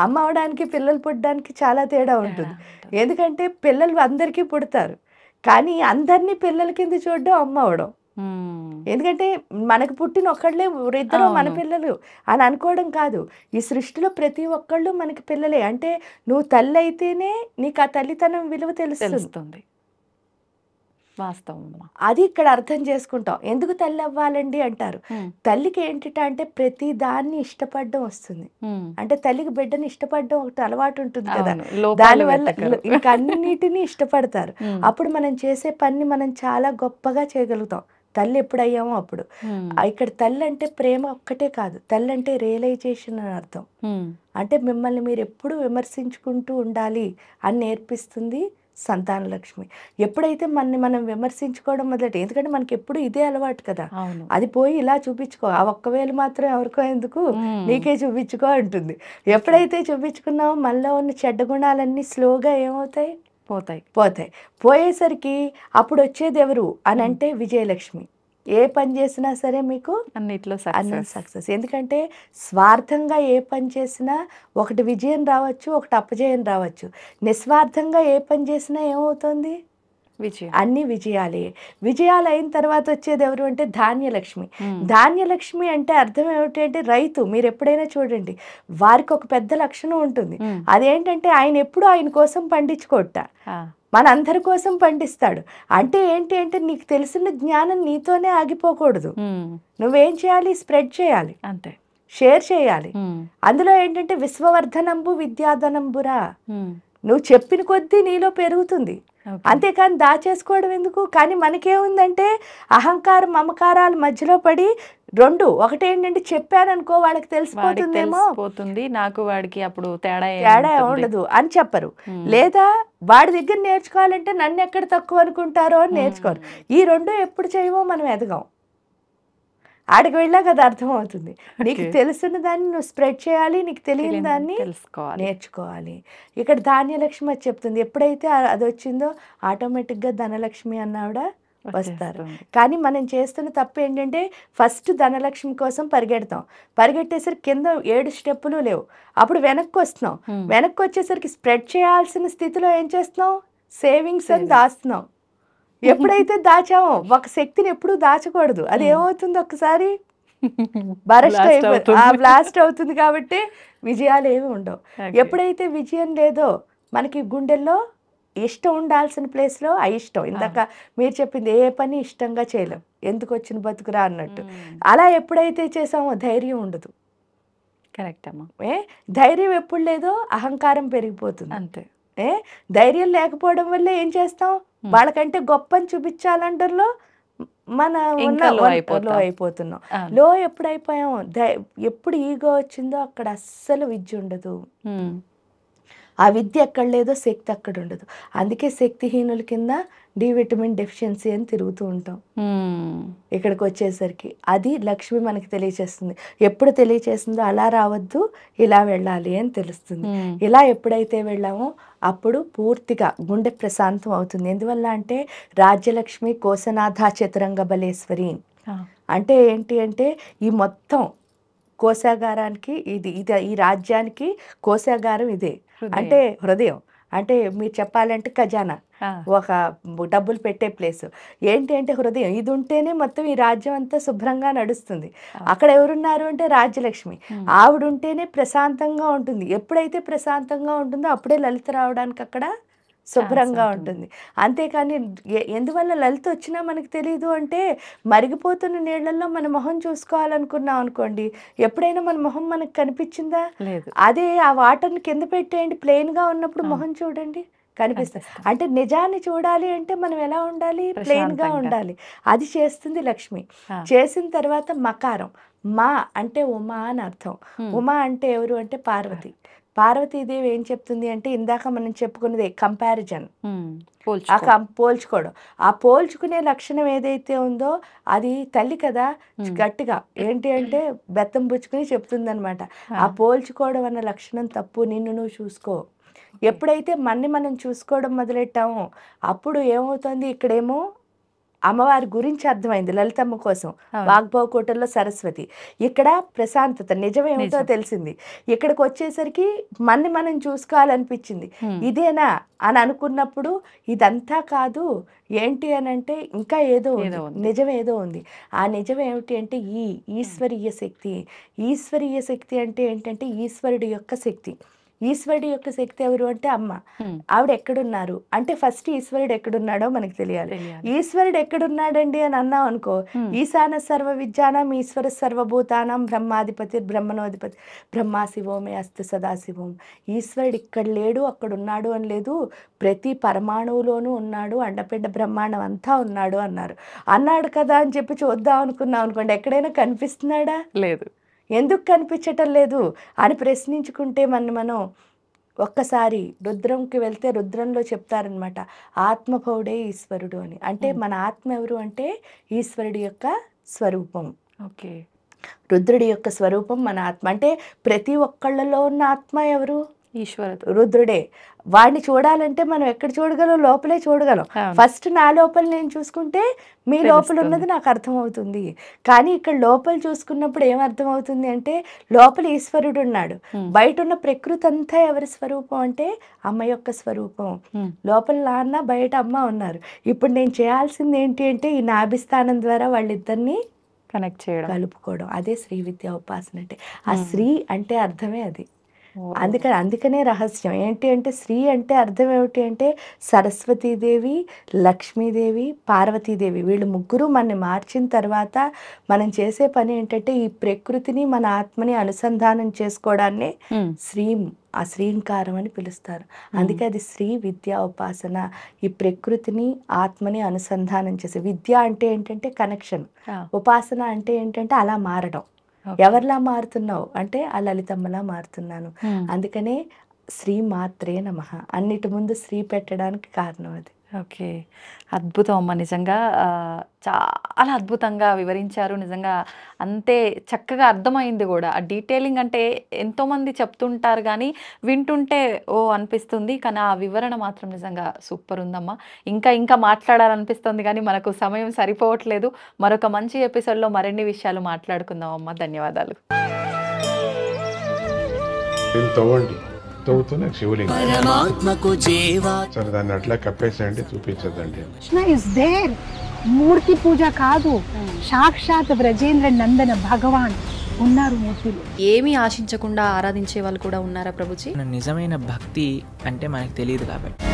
అమ్మ అవడానికి పిల్లలు పుట్టడానికి చాలా తేడా ఉంటుంది. ఎందుకంటే పిల్లలు అందరికీ పుడతారు, కానీ అందరినీ పిల్లల కింద చూడడం అమ్మ అవడం. ఎందుకంటే మనకు పుట్టిన ఒక్కళ్ళే ఇద్దరు మన అవును. పిల్లలు అని అనుకోవడం కాదు. ఈ సృష్టిలో ప్రతి ఒక్కళ్ళు మనకి పిల్లలే. అంటే నువ్వు తల్లి అయితేనే నీకు ఆ తల్లితనం విలువ తెలుస్తుంది. తెలుస్తుంది. వాస్తవం అమ్మా. అది ఇక్కడ అర్థం చేసుకుంటాం. ఎందుకు తల్లి అవ్వాలండి అంటారు. తల్లికి ఏంటిట అంటే ప్రతి దాన్ని ఇష్టపడడం వస్తుంది. అంటే తల్లికి బిడ్డని ఇష్టపడడం ఒకటి అలవాటు ఉంటుంది కదా, అవును. లోపాలు దానివల్ల వెతకరు. ఇంక అన్నిటినీ ఇష్టపడతారు. అప్పుడు మనం చేసే పని మనం చాలా గొప్పగా చేయగలుగుతాం. తల్లి ఎప్పుడయ్యామో అప్పుడు. ఇక్కడ తల్లి అంటే ప్రేమ ఒక్కటే కాదు, తల్లి అంటే రియలైజేషన్ అని అర్థం. అంటే మిమ్మల్ని మీరు ఎప్పుడు విమర్శించుకుంటూ ఉండాలి అని నేర్పిస్తుంది సంతాన లక్ష్మి. ఎప్పుడైతే మనం విమర్శించుకోవడం మొదలెట్టి, ఎందుకంటే మనకి ఎప్పుడు ఇదే అలవాటు కదా, అవును. అది పోయి ఇలా చూపించుకో, ఆ ఒక్క వేలు మాత్రం ఎవరికో ఎందుకు, నీకే చూపించుకో అంటుంది. ఎప్పుడైతే చూపించుకున్నామో మనలో ఉన్న చెడ్డ గుణాలన్నీ స్లోగా ఏమవుతాయి, పోతాయి. పోయేసరికి అప్పుడు వచ్చేది ఎవరు అని అంటే విజయలక్ష్మి. ఏ పని చేసినా సరే మీకు అన్నిట్లో సక్సెస్. ఎందుకంటే స్వార్థంగా ఏ పని చేసినా ఒకటి విజయం రావచ్చు, ఒకటి అపజయం రావచ్చు. నిస్వార్థంగా ఏ పని చేసినా ఏమవుతుంది, అన్ని విజయాలే. విజయాలు అయిన తర్వాత వచ్చేది ఎవరు అంటే ధాన్యలక్ష్మి. ధాన్యలక్ష్మి అంటే అర్థం ఏమిటి అంటే రైతు. మీరు ఎప్పుడైనా చూడండి, వారికి ఒక పెద్ద లక్షణం ఉంటుంది. అదేంటంటే ఆయన ఎప్పుడు ఆయన కోసం పండించుకోట, మనందరి కోసం పండిస్తాడు. అంటే ఏంటి అంటే నీకు తెలిసిన జ్ఞానం నీతోనే ఆగిపోకూడదు. నువ్వేం చేయాలి, స్ప్రెడ్ చేయాలి, అంతే, షేర్ చేయాలి. అందులో ఏంటంటే విశ్వవర్ధనంబు విద్యాధనంబురా, నువ్వు చెప్పిన కొద్దీ నీలో పెరుగుతుంది. అంతేకాని దాచేసుకోవడం ఎందుకు. కానీ మనకేముందంటే అహంకారం మమకారాల మధ్యలో పడి రెండు, ఒకటేంటంటే చెప్పాననుకో వాళ్ళకి తెలిసిపోతుందేమో, నాకు వాడికి అప్పుడు తేడా ఉండదు అని చెప్పరు. లేదా వాడి దగ్గర నేర్చుకోవాలంటే నన్ను ఎక్కడ తక్కువ అనుకుంటారో అని నేర్చుకోరు. ఈ రెండు ఎప్పుడు చేయమో మనం ఎదగం. ఆడికి వెళ్ళాక అది అర్థమవుతుంది. నీకు తెలుసున్న దాన్ని నువ్వు స్ప్రెడ్ చేయాలి, నీకు తెలియని దాన్ని నేర్చుకోవాలి. ఇక్కడ ధాన్యలక్ష్మి అది చెప్తుంది. ఎప్పుడైతే అది వచ్చిందో ఆటోమేటిక్గా ధనలక్ష్మి అన్నావిడ వస్తారు. కానీ మనం చేస్తున్న తప్పు ఏంటంటే ఫస్ట్ ధనలక్ష్మి కోసం పరిగెట్టేసరికి కింద 7 స్టెప్పులు లేవు. అప్పుడు వెనక్కి వస్తున్నాం. వెనక్కి వచ్చేసరికి స్ప్రెడ్ చేయాల్సిన స్థితిలో ఏం చేస్తున్నాం, సేవింగ్స్ అని దాస్తున్నాం. ఎప్పుడైతే దాచామో, ఒక శక్తిని ఎప్పుడూ దాచకూడదు. అది ఏమవుతుంది, ఒక్కసారి బ్లాస్ట్ అవుతుంది. కాబట్టి విజయాలు ఏమి ఉండవు. ఎప్పుడైతే విజయం లేదో మనకి గుండెల్లో ఇష్టం ఉండాల్సిన ప్లేస్లో అయిష్టం. ఇందాక మీరు చెప్పింది, ఏ పని ఇష్టంగా చేయలేం, ఎందుకు వచ్చిన బతుకురా అన్నట్టు. అలా ఎప్పుడైతే చేసామో ధైర్యం ఉండదు. కరెక్ట్ అమ్మా. ధైర్యం ఎప్పుడు లేదో అహంకారం పెరిగిపోతుంది. అంతే. ధైర్యం లేకపోవడం వల్ల ఏం చేస్తాం, వాళ్ళకంటే గొప్పని చూపించాలంటలో మన లో అయిపోతున్నాం. లో ఎప్పుడైపోయామో, ఎప్పుడు ఈగో వచ్చిందో అక్కడ అస్సలు విద్య ఉండదు. ఆ విద్య ఎక్కడ లేదో శక్తి అక్కడ ఉండదు. అందుకే శక్తిహీనుల కింద డి విటమిన్ డెఫిషియన్సీ అని తిరుగుతూ ఉంటాం. ఇక్కడికి వచ్చేసరికి అది లక్ష్మి మనకి తెలియచేస్తుంది. ఎప్పుడు తెలియచేస్తుందో అలా రావద్దు, ఇలా వెళ్ళాలి అని తెలుస్తుంది. ఇలా ఎప్పుడైతే వెళ్ళామో అప్పుడు పూర్తిగా గుండె ప్రశాంతం అవుతుంది. ఎందువల్ల అంటే రాజ్యలక్ష్మి కోశనాథ చతురంగ బలేశ్వరి అంటే ఏంటి అంటే ఈ మొత్తం కోశాగారానికి ఇది ఈ రాజ్యానికి కోశాగారం ఇదే. అంటే హృదయం. అంటే మీరు చెప్పాలంటే ఖజానా, ఒక డబ్బులు పెట్టే ప్లేస్. ఏంటి అంటే హృదయం. ఇది ఉంటేనే మొత్తం ఈ రాజ్యం అంతా శుభ్రంగా నడుస్తుంది. అక్కడ ఎవరున్నారు అంటే రాజ్యలక్ష్మి. ఆవిడ ఉంటేనే ప్రశాంతంగా ఉంటుంది. ఎప్పుడైతే ప్రశాంతంగా ఉంటుందో అప్పుడే లలిత రావడానికి అక్కడ శుభ్రంగా ఉంటుంది. అంతేకాని ఎందువల్ల లలిత వచ్చినా మనకు తెలియదు అంటే, మరిగిపోతున్న నీళ్లలో మన మొహం చూసుకోవాలనుకున్నాం అనుకోండి, ఎప్పుడైనా మన మొహం మనకు కనిపించిందా, లేదు. అదే ఆ వాటర్ని కింద పెట్టేయండి, ప్లెయిన్గా ఉన్నప్పుడు మొహం చూడండి, కనిపిస్తుంది. అంటే నిజాన్ని చూడాలి అంటే మనం ఎలా ఉండాలి, ప్లెయిన్గా ఉండాలి. అది చేస్తుంది లక్ష్మి. చేసిన తర్వాత మకారం. మా అంటే ఉమా అని అర్థం. ఉమా అంటే ఎవరు అంటే పార్వతి. పార్వతీదేవి ఏం చెప్తుంది అంటే, ఇందాక మనం చెప్పుకున్నదే కంపారిజన్, పోల్చుకోవడం. ఆ పోల్చుకునే లక్షణం ఏదైతే ఉందో అది తల్లి కదా, గట్టిగా ఏంటి అంటే బెత్తం పుచ్చుకుని చెప్తుంది అనమాట. ఆ పోల్చుకోవడం అన్న లక్షణం తప్పు, నిన్ను నువ్వు చూసుకో. ఎప్పుడైతే మనం చూసుకోవడం మొదలెట్టామో అప్పుడు ఏమవుతుంది, ఇక్కడేమో అమ్మవారి గురించి అర్థమైంది లలితమ్మ కోసం. వాగ్భవకోటల్లో సరస్వతి, ఇక్కడ ప్రశాంతత, నిజమేమిటో తెలిసింది. ఇక్కడికి వచ్చేసరికి మనం చూసుకోవాలనిపించింది. ఇదేనా అని అనుకున్నప్పుడు ఇదంతా కాదు, ఏంటి అని అంటే ఇంకా ఏదో నిజం ఏదో ఉంది. ఆ నిజం ఏమిటి అంటే ఈ ఈశ్వరీయ శక్తి. ఈశ్వరీయ శక్తి అంటే ఏంటంటే ఈశ్వరుడి యొక్క శక్తి. ఈశ్వరుడి యొక్క శక్తి ఎవరు అంటే అమ్మ. ఆవిడ ఎక్కడున్నారు అంటే ఫస్ట్ ఈశ్వరుడు ఎక్కడున్నాడో మనకు తెలియాలి. ఈశ్వరుడు ఎక్కడున్నాడండి అని అన్నాం అనుకో, ఈశాన సర్వ విద్యానం ఈశ్వర సర్వభూతానం బ్రహ్మాధిపతి బ్రహ్మణోధిపతి బ్రహ్మా శివోమే అస్తు సదాశివం. ఈశ్వరుడు ఇక్కడ లేడు అక్కడ ఉన్నాడు అని లేదు, ప్రతి పరమాణువులోనూ ఉన్నాడు, అండపిండ బ్రహ్మాండం అంతా ఉన్నాడు అన్నాడు కదా అని చెప్పి చూద్దాం అనుకున్నాం అనుకోండి, ఎక్కడైనా కనిపిస్తున్నాడా? లేదు. ఎందుకు కనిపించటం లేదు అని ప్రశ్నించుకుంటే మనం ఒక్కసారి రుద్రంకి వెళ్తే రుద్రంలో చెప్తారనమాట, ఆత్మభౌడే ఈశ్వరుడు అని. అంటే మన ఆత్మ ఎవరు అంటే ఈశ్వరుడి యొక్క స్వరూపం. ఓకే, రుద్రుడి యొక్క స్వరూపం మన ఆత్మ. అంటే ప్రతి ఒక్కళ్ళలో ఉన్న ఆత్మ ఎవరు? ఈశ్వరుడు, రుద్రుడే. వాడిని చూడాలంటే మనం ఎక్కడ చూడగలం? లోపలే చూడగలం. ఫస్ట్ నా లోపల నేను చూసుకుంటే మీ లోపల ఉన్నది నాకు అర్థమవుతుంది. కానీ ఇక్కడ లోపల చూసుకున్నప్పుడు ఏమర్థమవుతుంది అంటే లోపల ఈశ్వరుడు ఉన్నాడు, బయట ఉన్న ప్రకృతి అంతా ఎవరి స్వరూపం అంటే అమ్మ యొక్క స్వరూపం. లోపల నాన్న బయట అమ్మ ఉన్నారు. ఇప్పుడు నేను చేయాల్సింది ఏంటి అంటే ఈ నాభిస్థానం ద్వారా వాళ్ళిద్దరిని కనెక్ట్ చేయడం, కలుపుకోవడం. అదే శ్రీ విద్యా ఉపాసన అంటే. ఆ శ్రీ అంటే అర్థమే అది. అందుకనే రహస్యం ఏంటి అంటే శ్రీ అంటే అర్థం ఏమిటి అంటే సరస్వతీదేవి, లక్ష్మీదేవి, పార్వతీదేవి వీళ్ళు ముగ్గురు మనని మార్చిన తర్వాత మనం చేసే పని ఏంటంటే ఈ ప్రకృతిని మన ఆత్మని అనుసంధానం చేసుకోవడాన్ని ఆ శ్రీంకారం అని పిలుస్తారు. అందుకే అది శ్రీ విద్యా ఉపాసన. ఈ ప్రకృతిని ఆత్మని అనుసంధానం చేసే. విద్య అంటే ఏంటంటే కనెక్షన్, ఉపాసన అంటే ఏంటంటే అలా మారడం. ఎవరిలా మారుతున్నావు అంటే ఆ లలితమ్మలా మారుతున్నాను. అందుకనే శ్రీ మాత్రే నమః, అన్నిటి ముందు శ్రీ పెట్టడానికి కారణం అది. ఓకే, అద్భుతం అమ్మ. నిజంగా చాలా అద్భుతంగా వివరించారు. నిజంగా అంతే చక్కగా అర్థమైంది కూడా. ఆ డీటెయిలింగ్ అంటే ఎంతోమంది చెప్తుంటారు కానీ వింటుంటే ఓ అనిపిస్తుంది, కానీ ఆ వివరణ మాత్రం నిజంగా సూపర్ ఉందమ్మా. ఇంకా మాట్లాడాలనిపిస్తుంది కానీ మనకు సమయం సరిపోవట్లేదు. మరొక మంచి ఎపిసోడ్లో మరిన్ని విషయాలు మాట్లాడుకుందాం అమ్మ. ధన్యవాదాలు. తవ్వుతున్న శివలింగం సరే దాన్ని అట్లా కప్పేసేయండి, చూపించదండి. Krishna is there. మూర్తి పూజ కాదు, సాక్షాత్ బ్రజేంద్ర నందన భగవాన్ ఉన్నారు మూర్తిలో. ఏమీ ఆశించకుండా ఆరాధించే వాళ్ళు కూడా ఉన్నారా ప్రభుజీ? నిజమైన భక్తి అంటే మనకు తెలియదు కాబట్టి